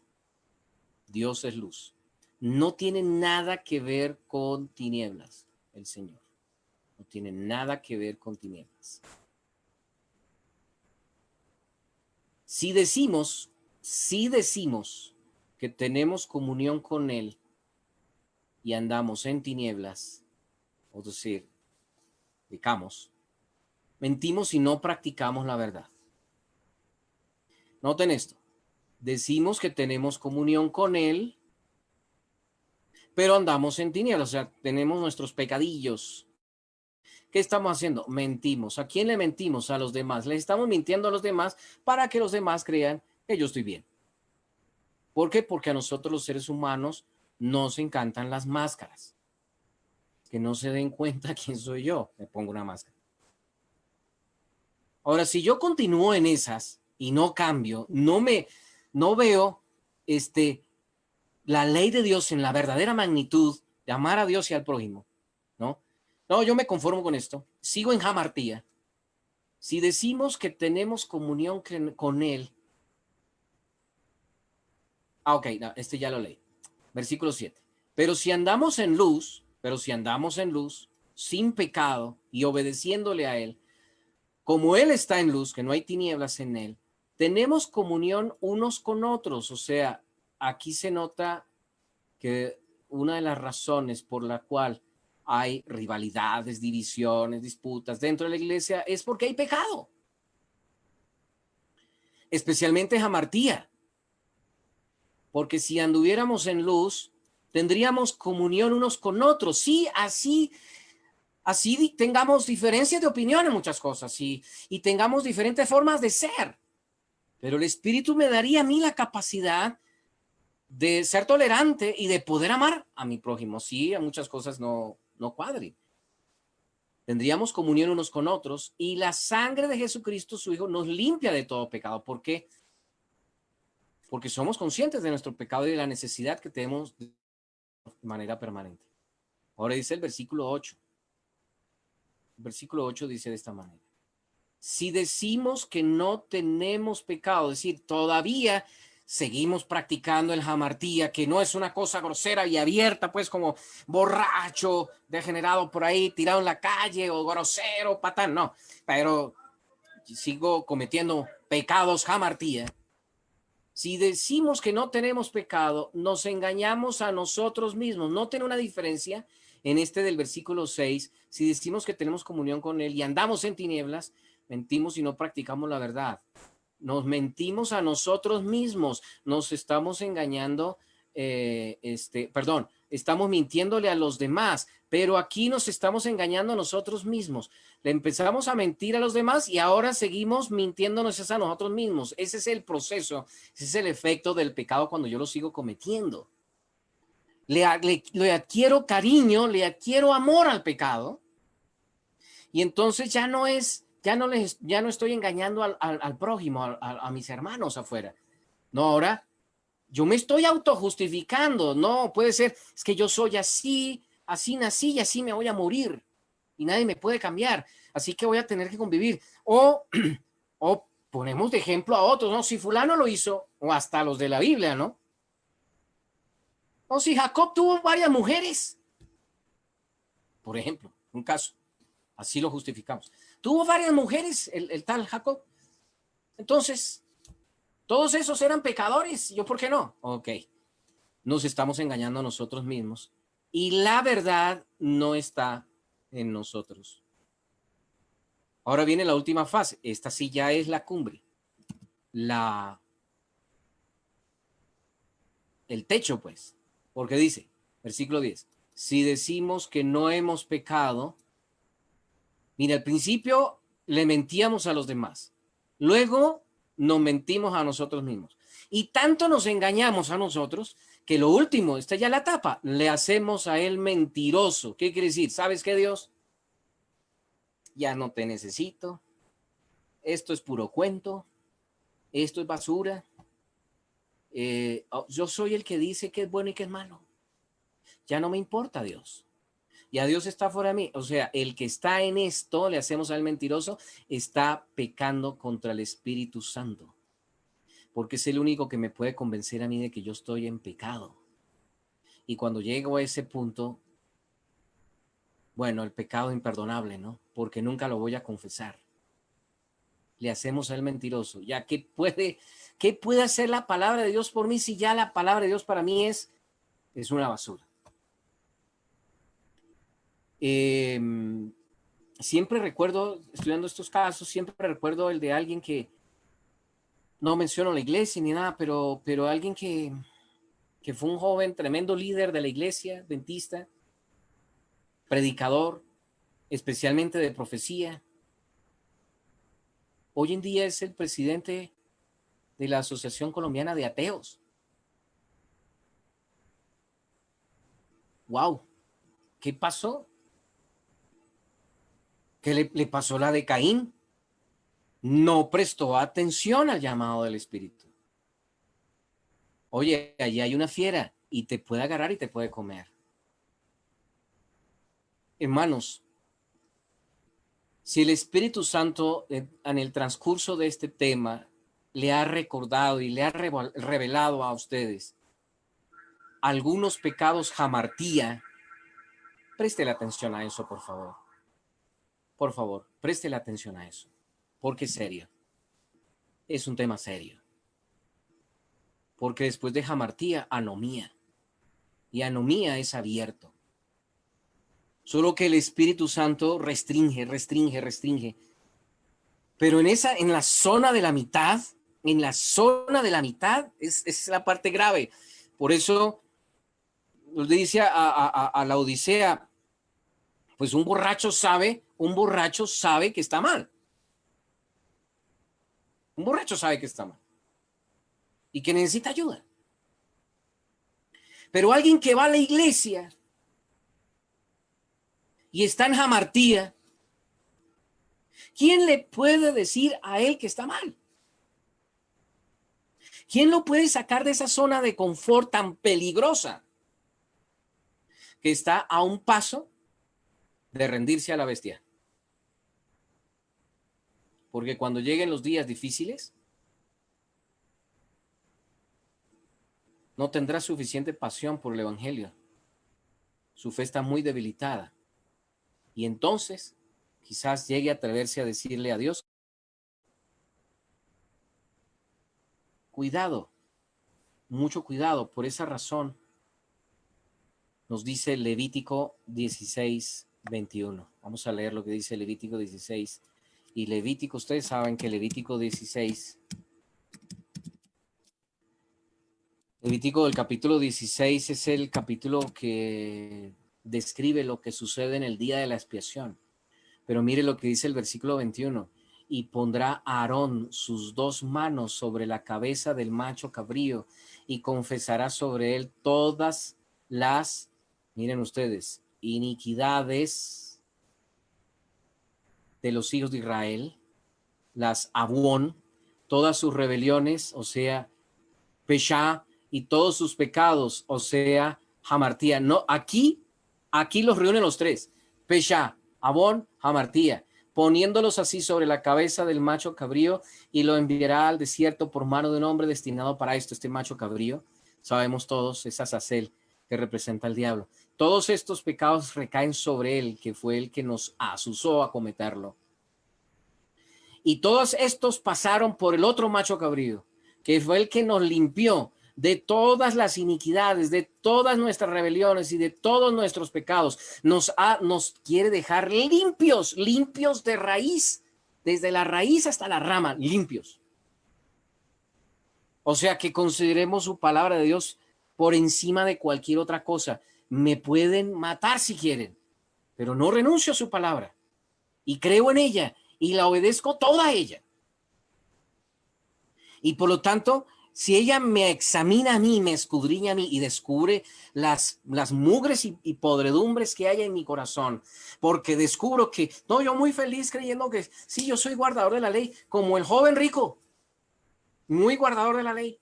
Dios es luz. No tiene nada que ver con tinieblas, el Señor. No tiene nada que ver con tinieblas. Si decimos que tenemos comunión con Él y andamos en tinieblas, es decir, pecamos, mentimos y no practicamos la verdad. Noten esto. Decimos que tenemos comunión con Él, pero andamos en tinieblas, o sea, tenemos nuestros pecadillos. ¿Qué estamos haciendo? Mentimos. ¿A quién le mentimos? A los demás. Les estamos mintiendo a los demás para que los demás crean que yo estoy bien. ¿Por qué? Porque a nosotros los seres humanos nos encantan las máscaras. Que no se den cuenta quién soy yo. Me pongo una máscara. Ahora, si yo continúo en esas y no cambio, no veo la ley de Dios en la verdadera magnitud de amar a Dios y al prójimo, ¿no? No, yo me conformo con esto. Sigo en jamartía. Si decimos que tenemos comunión con Él. Ok, no, ya lo leí. Versículo 7. Pero si andamos en luz, sin pecado y obedeciéndole a Él, como Él está en luz, que no hay tinieblas en Él, tenemos comunión unos con otros. O sea, aquí se nota que una de las razones por la cual hay rivalidades, divisiones, disputas dentro de la iglesia es porque hay pecado. Especialmente jamartía. Porque si anduviéramos en luz, tendríamos comunión unos con otros. Sí, así tengamos diferencias de opinión en muchas cosas y tengamos diferentes formas de ser. Pero el Espíritu me daría a mí la capacidad de ser tolerante y de poder amar a mi prójimo. Sí, a muchas cosas no cuadren. Tendríamos comunión unos con otros y la sangre de Jesucristo, su Hijo, nos limpia de todo pecado. ¿Por qué? Porque somos conscientes de nuestro pecado y de la necesidad que tenemos de manera permanente. Ahora dice el versículo 8. El versículo 8 dice de esta manera. Si decimos que no tenemos pecado, es decir, todavía seguimos practicando el jamartía, que no es una cosa grosera y abierta, pues como borracho, degenerado por ahí, tirado en la calle o grosero, patán, no. Pero sigo cometiendo pecados jamartía. Si decimos que no tenemos pecado, nos engañamos a nosotros mismos. Noten una diferencia en del versículo 6. Si decimos que tenemos comunión con Él y andamos en tinieblas, mentimos y no practicamos la verdad. Nos mentimos a nosotros mismos. Nos estamos engañando, estamos mintiéndole a los demás, pero aquí nos estamos engañando a nosotros mismos. Le empezamos a mentir a los demás y ahora seguimos mintiéndonos a nosotros mismos. Ese es el proceso, ese es el efecto del pecado cuando yo lo sigo cometiendo. Le adquiero cariño, le adquiero amor al pecado y entonces ya no estoy engañando al prójimo, a mis hermanos afuera. No, ahora yo me estoy autojustificando. No, puede ser, es que yo soy así nací y así me voy a morir y nadie me puede cambiar, así que voy a tener que convivir. O ponemos de ejemplo a otros, ¿no? Si fulano lo hizo, o hasta los de la Biblia, ¿no? O si Jacob tuvo varias mujeres, por ejemplo, un caso, así lo justificamos. Tuvo varias mujeres el tal Jacob. Entonces, todos esos eran pecadores. ¿Yo por qué no? Ok. Nos estamos engañando a nosotros mismos y la verdad no está en nosotros. Ahora viene la última fase. Esta sí ya es la cumbre. El techo, pues. Porque dice, versículo 10, si decimos que no hemos pecado, Mira, al principio le mentíamos a los demás. Luego nos mentimos a nosotros mismos. Y tanto nos engañamos a nosotros que lo último, esta ya la tapa, le hacemos a él mentiroso. ¿Qué quiere decir? ¿Sabes qué, Dios? Ya no te necesito. Esto es puro cuento. Esto es basura. Yo soy el que dice que es bueno y que es malo. Ya no me importa, Dios. Ya Dios está fuera de mí. O sea, el que está en esto, le hacemos al mentiroso, está pecando contra el Espíritu Santo. Porque es el único que me puede convencer a mí de que yo estoy en pecado. Y cuando llego a ese punto, bueno, el pecado imperdonable, ¿no? Porque nunca lo voy a confesar. Le hacemos al mentiroso. Ya, ¿qué puede hacer la palabra de Dios por mí si ya la palabra de Dios para mí es una basura? Siempre recuerdo, estudiando estos casos, siempre recuerdo el de alguien que, no menciono la iglesia ni nada, pero alguien que fue un joven, tremendo líder de la iglesia, adventista, predicador, especialmente de profecía. Hoy en día es el presidente de la Asociación Colombiana de Ateos. ¡Wow! ¿Qué pasó? ¿Qué le pasó la de Caín? No prestó atención al llamado del Espíritu. Oye, allí hay una fiera y te puede agarrar y te puede comer. Hermanos, si el Espíritu Santo en el transcurso de este tema le ha recordado y le ha revelado a ustedes algunos pecados jamartía, préstele atención a eso, por favor. Por favor, préstele atención a eso, porque es serio. Es un tema serio. Porque después de jamartía, anomía. Y anomía es abierto. Solo que el Espíritu Santo restringe. Pero en la zona de la mitad, es la parte grave. Por eso le dice a la Odisea, pues un borracho sabe que está mal. Un borracho sabe que está mal. Y que necesita ayuda. Pero alguien que va a la iglesia y está en jamartía, ¿quién le puede decir a él que está mal? ¿Quién lo puede sacar de esa zona de confort tan peligrosa que está a un paso de rendirse a la bestia? Porque cuando lleguen los días difíciles, no tendrá suficiente pasión por el evangelio. Su fe está muy debilitada. Y entonces, quizás llegue a atreverse a decirle a Dios, cuidado, mucho cuidado. Por esa razón, nos dice Levítico 16:21. Vamos a leer lo que dice Levítico 16. Y Levítico, ustedes saben que Levítico 16, Levítico del capítulo 16 es el capítulo que describe lo que sucede en el día de la expiación. Pero mire lo que dice el versículo 21. Y pondrá Aarón sus 2 manos sobre la cabeza del macho cabrío y confesará sobre él todas las, miren ustedes, iniquidades de los hijos de Israel, las abón, todas sus rebeliones, o sea, Peshá, y todos sus pecados, o sea, jamartía. No, aquí los reúnen los 3, Peshá, abón, jamartía, poniéndolos así sobre la cabeza del macho cabrío, y lo enviará al desierto por mano de un hombre destinado para esto. Este macho cabrío, sabemos todos, es Azazel, que representa al diablo. Todos estos pecados recaen sobre él, que fue el que nos asusó a cometerlo. Y todos estos pasaron por el otro macho cabrío, que fue el que nos limpió de todas las iniquidades, de todas nuestras rebeliones y de todos nuestros pecados. Nos quiere dejar limpios de raíz, desde la raíz hasta la rama, limpios. O sea, que consideremos su palabra de Dios por encima de cualquier otra cosa. Me pueden matar si quieren, pero no renuncio a su palabra. y creo en ella y la obedezco toda ella. Y por lo tanto, si ella me examina a mí, me escudriña a mí y descubre las mugres y podredumbres que hay en mi corazón, porque descubro que, no, yo muy feliz creyendo que sí, yo soy guardador de la ley, como el joven rico, muy guardador de la ley,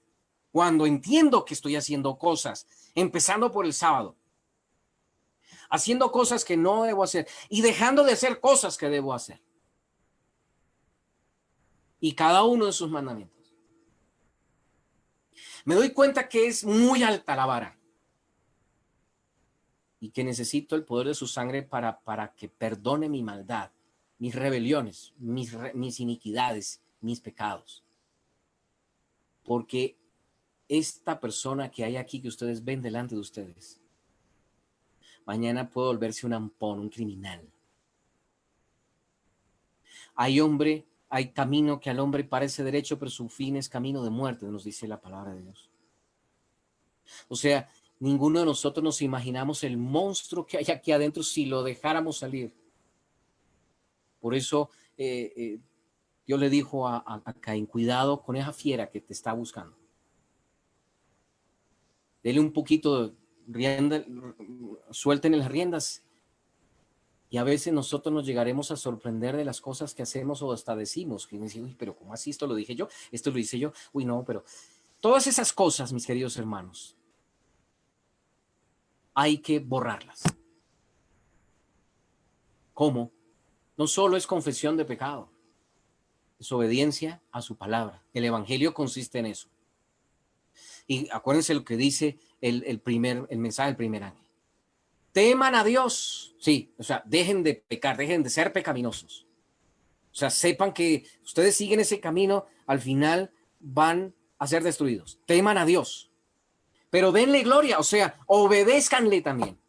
cuando entiendo que estoy haciendo cosas, empezando por el sábado, haciendo cosas que no debo hacer y dejando de hacer cosas que debo hacer. Y cada uno de sus mandamientos. Me doy cuenta que es muy alta la vara y que necesito el poder de su sangre para que perdone mi maldad, mis rebeliones, mis iniquidades, mis pecados. Porque esta persona que hay aquí que ustedes ven delante de ustedes, mañana puede volverse un ampón, un criminal. Hay camino que al hombre parece derecho, pero su fin es camino de muerte, nos dice la palabra de Dios. O sea, ninguno de nosotros nos imaginamos el monstruo que hay aquí adentro si lo dejáramos salir. Por eso Dios le dijo a Caín, cuidado con esa fiera que te está buscando. Dele un poquito de rienda, suelten las riendas. Y a veces nosotros nos llegaremos a sorprender de las cosas que hacemos o hasta decimos. Que me dicen, uy, pero ¿cómo así? Esto lo dije yo, esto lo hice yo. Uy, no, pero todas esas cosas, mis queridos hermanos, hay que borrarlas. ¿Cómo? No solo es confesión de pecado, es obediencia a su palabra. El evangelio consiste en eso. Y acuérdense lo que dice el mensaje del primer ángel. Teman a Dios. Sí, o sea, dejen de pecar, dejen de ser pecaminosos. O sea, sepan que ustedes siguen ese camino, al final van a ser destruidos. Teman a Dios. Pero denle gloria, o sea, obedézcanle también.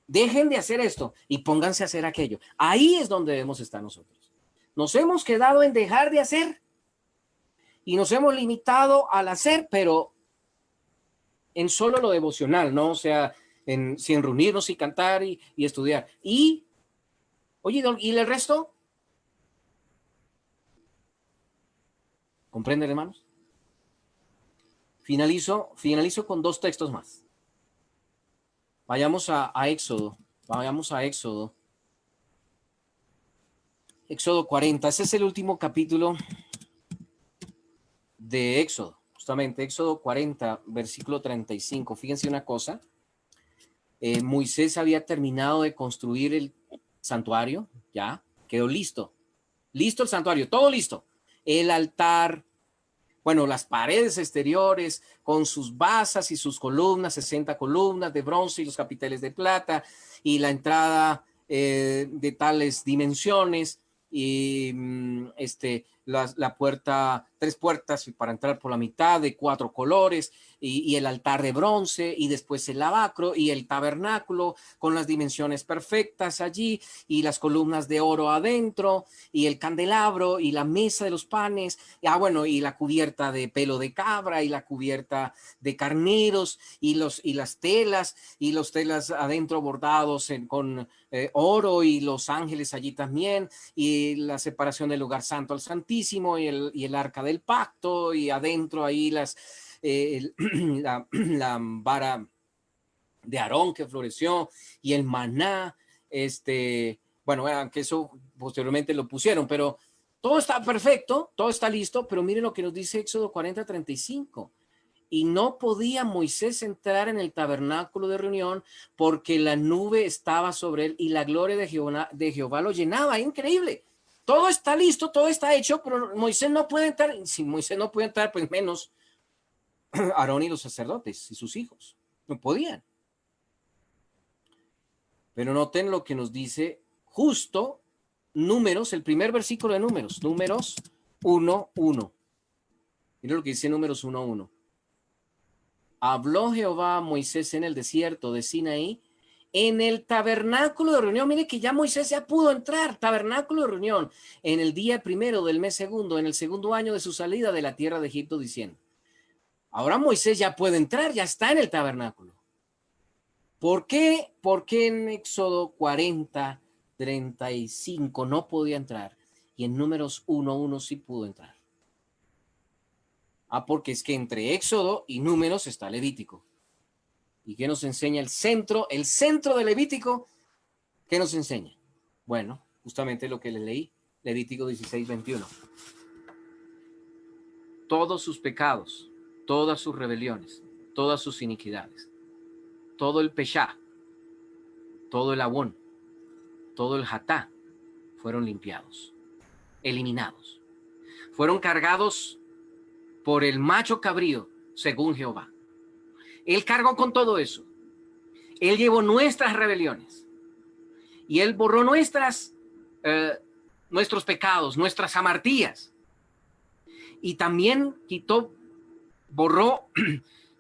Dejen de hacer esto y pónganse a hacer aquello. Ahí es donde debemos estar nosotros. Nos hemos quedado en dejar de hacer y nos hemos limitado al hacer, pero en solo lo devocional, ¿no? O sea, sin reunirnos y cantar y estudiar. Y, oye, ¿y el resto? ¿Comprenden, hermanos? Finalizo con dos textos más. Vayamos a Éxodo. Vayamos a Éxodo. Éxodo 40. Ese es el último capítulo de Éxodo. Justamente, Éxodo 40, versículo 35. Fíjense una cosa. Moisés había terminado de construir el santuario. Ya, quedó listo. Listo el santuario, todo listo. El altar, bueno, las paredes exteriores con sus basas y sus columnas, 60 columnas de bronce y los capiteles de plata, y la entrada de tales dimensiones, y la puerta, 3 puertas para entrar por la mitad de 4 colores, y el altar de bronce, y después el lavacro y el tabernáculo con las dimensiones perfectas allí, y las columnas de oro adentro, y el candelabro y la mesa de los panes, y la cubierta de pelo de cabra y la cubierta de carneros, y las telas y los telas adentro bordados con oro, y los ángeles allí también, y la separación del lugar santo al santísimo, y el arca del pacto, y adentro ahí la vara de Aarón que floreció, y el maná, aunque eso posteriormente lo pusieron, pero todo está perfecto, todo está listo, pero miren lo que nos dice Éxodo 40:35. Y no podía Moisés entrar en el tabernáculo de reunión porque la nube estaba sobre él y la gloria de Jehová lo llenaba. Increíble. Todo está listo, todo está hecho, pero Moisés no puede entrar. Si Moisés no puede entrar, pues menos Aarón y los sacerdotes y sus hijos. No podían. Pero noten lo que nos dice justo Números, el primer versículo de Números 1:1. Miren lo que dice Números 1:1. Habló Jehová a Moisés en el desierto de Sinaí, en el tabernáculo de reunión. Mire que ya Moisés ya pudo entrar, tabernáculo de reunión, en el día primero del mes segundo, en el segundo año de su salida de la tierra de Egipto, diciendo, ahora Moisés ya puede entrar, ya está en el tabernáculo. ¿Por qué? Porque en Éxodo 40, 35 no podía entrar y en Números 1:1 sí pudo entrar. Porque es que entre Éxodo y Números está Levítico. ¿Y qué nos enseña el centro? El centro de Levítico, ¿qué nos enseña? Bueno, justamente lo que le leí, Levítico 16:21. Todos sus pecados, todas sus rebeliones, todas sus iniquidades, todo el peshá, todo el abón, todo el hatá, fueron limpiados, eliminados. Fueron cargados por el macho cabrío, según Jehová. Él cargó con todo eso. Él llevó nuestras rebeliones. Y Él borró nuestros pecados, nuestras amartías. Y también borró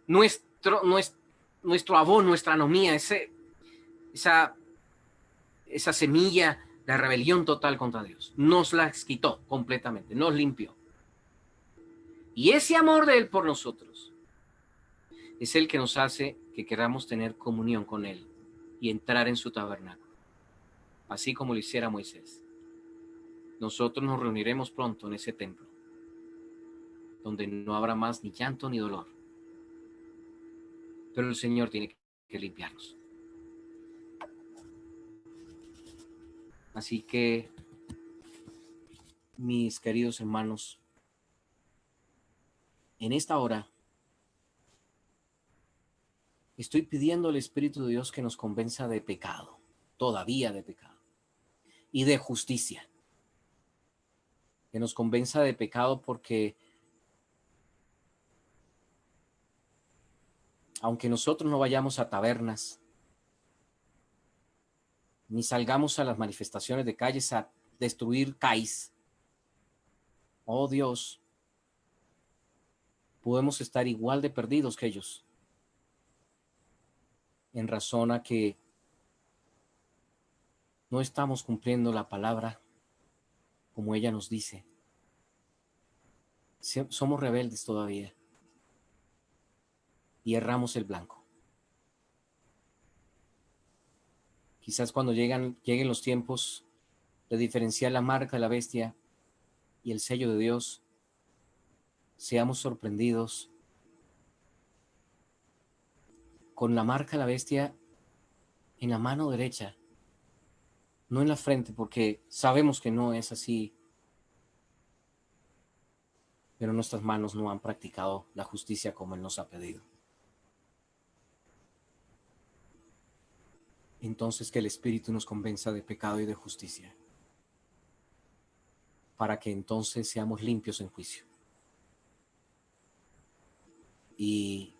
nuestro abón, nuestra anomía, esa semilla de rebelión total contra Dios. Nos las quitó completamente, nos limpió. Y ese amor de Él por nosotros es el que nos hace que queramos tener comunión con Él y entrar en su tabernáculo, así como lo hiciera Moisés. Nosotros nos reuniremos pronto en ese templo, donde no habrá más ni llanto ni dolor. Pero el Señor tiene que limpiarnos. Así que, mis queridos hermanos, en esta hora estoy pidiendo al Espíritu de Dios que nos convenza de pecado, todavía de pecado, y de justicia. Que nos convenza de pecado porque aunque nosotros no vayamos a tabernas, ni salgamos a las manifestaciones de calles a destruir CAIs, oh Dios, podemos estar igual de perdidos que ellos, en razón a que no estamos cumpliendo la palabra como ella nos dice. Somos rebeldes todavía y erramos el blanco. Quizás cuando lleguen los tiempos de diferenciar la marca de la bestia y el sello de Dios, seamos sorprendidos con la marca de la bestia en la mano derecha, no en la frente, porque sabemos que no es así, pero nuestras manos no han practicado la justicia como Él nos ha pedido. Entonces que el Espíritu nos convenza de pecado y de justicia, para que entonces seamos limpios en juicio. Y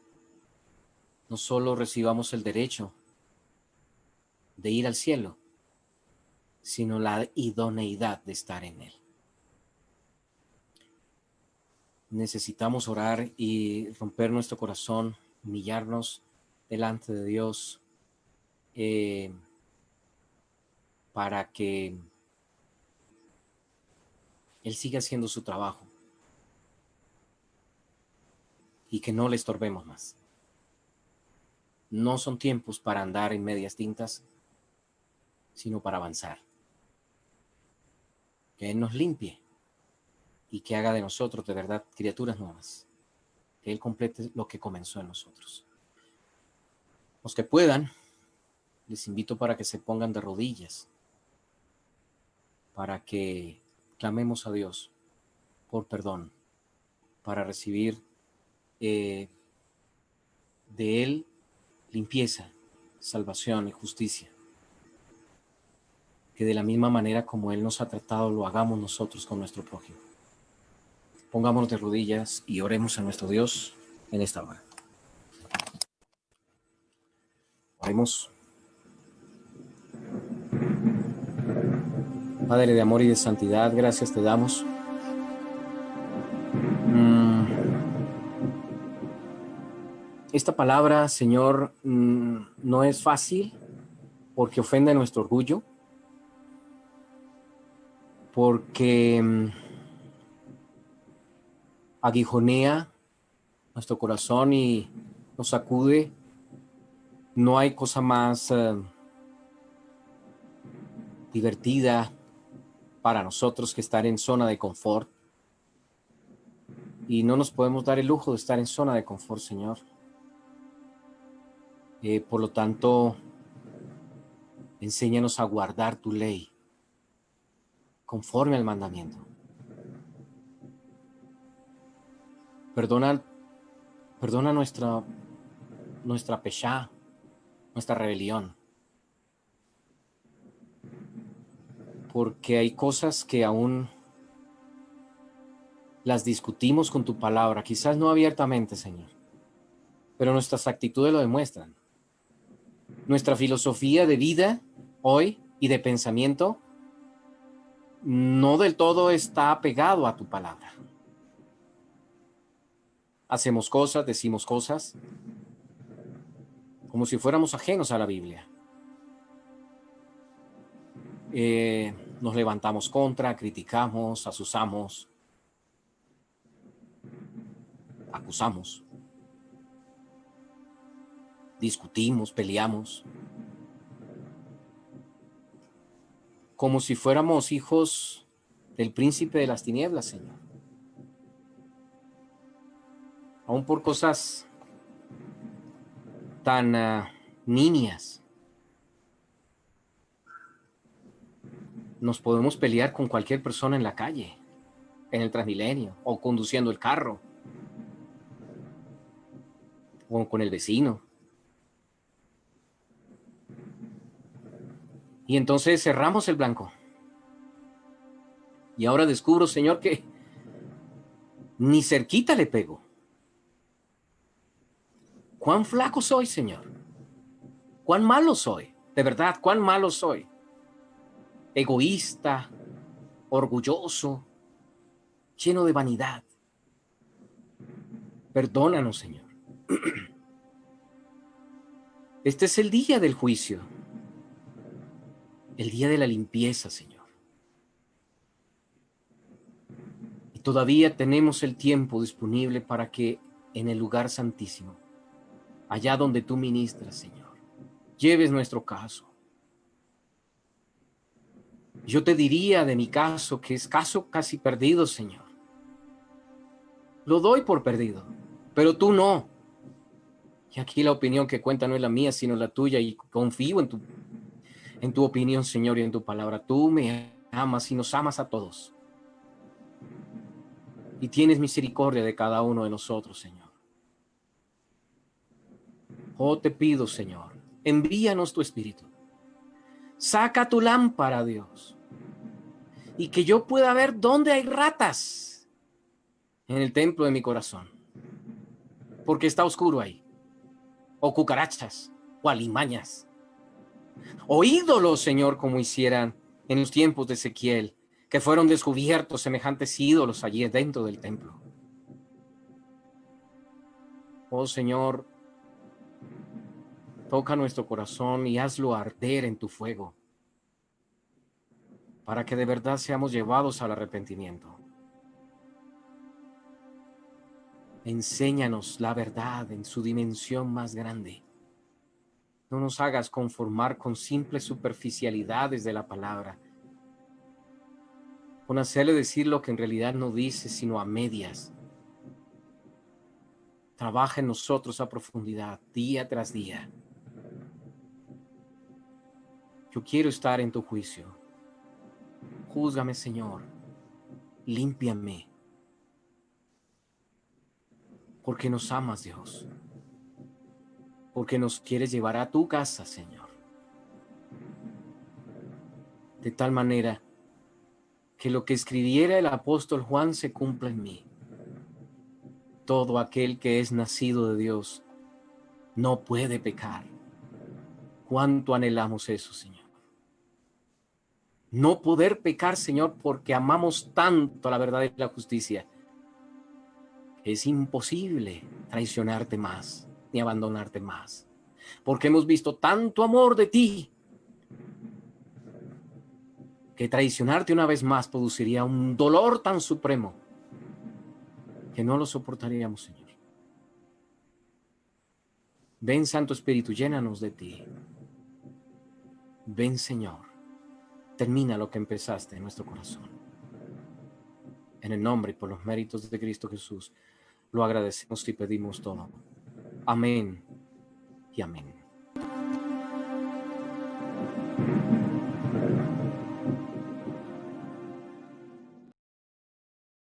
no solo recibamos el derecho de ir al cielo, sino la idoneidad de estar en Él. Necesitamos orar y romper nuestro corazón, humillarnos delante de Dios, para que Él siga haciendo su trabajo y que no le estorbemos más. No son tiempos para andar en medias tintas, sino para avanzar. Que Él nos limpie y que haga de nosotros de verdad criaturas nuevas. Que Él complete lo que comenzó en nosotros. Los que puedan, les invito para que se pongan de rodillas, para que clamemos a Dios por perdón, para recibir de Él limpieza, salvación y justicia. Que de la misma manera como Él nos ha tratado, lo hagamos nosotros con nuestro prójimo. Pongámonos de rodillas y oremos a nuestro Dios en esta hora. Oremos. Padre de amor y de santidad, gracias te damos. Esta palabra, Señor, no es fácil porque ofende nuestro orgullo, porque aguijonea nuestro corazón y nos sacude. No hay cosa más divertida para nosotros que estar en zona de confort. Y no nos podemos dar el lujo de estar en zona de confort, Señor. Por lo tanto, enséñanos a guardar tu ley conforme al mandamiento. Perdona nuestra peshá, nuestra rebelión. Porque hay cosas que aún las discutimos con tu palabra, quizás no abiertamente, Señor, pero nuestras actitudes lo demuestran. Nuestra filosofía de vida hoy y de pensamiento no del todo está apegado a tu palabra. Hacemos cosas, decimos cosas, como si fuéramos ajenos a la Biblia. Nos levantamos contra, criticamos, asusamos, acusamos, discutimos, peleamos, como si fuéramos hijos del príncipe de las tinieblas, Señor. Aún por cosas tan niñas, nos podemos pelear con cualquier persona en la calle, en el Transmilenio, o conduciendo el carro, o con el vecino. Y entonces cerramos el blanco. Y ahora descubro, Señor, que ni cerquita le pego. ¿Cuán flaco soy, Señor? ¿Cuán malo soy? De verdad, ¿cuán malo soy? Egoísta, orgulloso, lleno de vanidad. Perdónanos, Señor. Este es el día del juicio, el día de la limpieza, Señor. Y todavía tenemos el tiempo disponible para que en el lugar santísimo, allá donde tú ministras, Señor, lleves nuestro caso. Yo te diría de mi caso que es caso casi perdido, Señor. Lo doy por perdido, pero tú no. Y aquí la opinión que cuenta no es la mía, sino la tuya, y confío en tu opinión, Señor, y en tu palabra. Tú me amas y nos amas a todos. Y tienes misericordia de cada uno de nosotros, Señor. Oh, te pido, Señor, envíanos tu Espíritu. Saca tu lámpara, Dios, y que yo pueda ver dónde hay ratas en el templo de mi corazón, porque está oscuro ahí, o cucarachas, o alimañas, o ídolos, Señor, como hicieran en los tiempos de Ezequiel, que fueron descubiertos semejantes ídolos allí dentro del templo. Oh, Señor, toca nuestro corazón y hazlo arder en tu fuego, para que de verdad seamos llevados al arrepentimiento. Enséñanos la verdad en su dimensión más grande. No nos hagas conformar con simples superficialidades de la palabra, con hacerle decir lo que en realidad no dice, sino a medias. Trabaja en nosotros a profundidad, día tras día. Yo quiero estar en tu juicio. Júzgame, Señor. Límpiame. Porque nos amas, Dios. Porque nos quieres llevar a tu casa, Señor. De tal manera que lo que escribiera el apóstol Juan se cumpla en mí. Todo aquel que es nacido de Dios no puede pecar. ¿Cuánto anhelamos eso, Señor? No poder pecar, Señor, porque amamos tanto la verdad y la justicia. Es imposible traicionarte más, ni abandonarte más. Porque hemos visto tanto amor de ti, que traicionarte una vez más produciría un dolor tan supremo que no lo soportaríamos, Señor. Ven, Santo Espíritu, llénanos de ti. Ven, Señor. termina lo que empezaste en nuestro corazón. En el nombre y por los méritos de Cristo Jesús, lo agradecemos y pedimos todo. Amén y amén.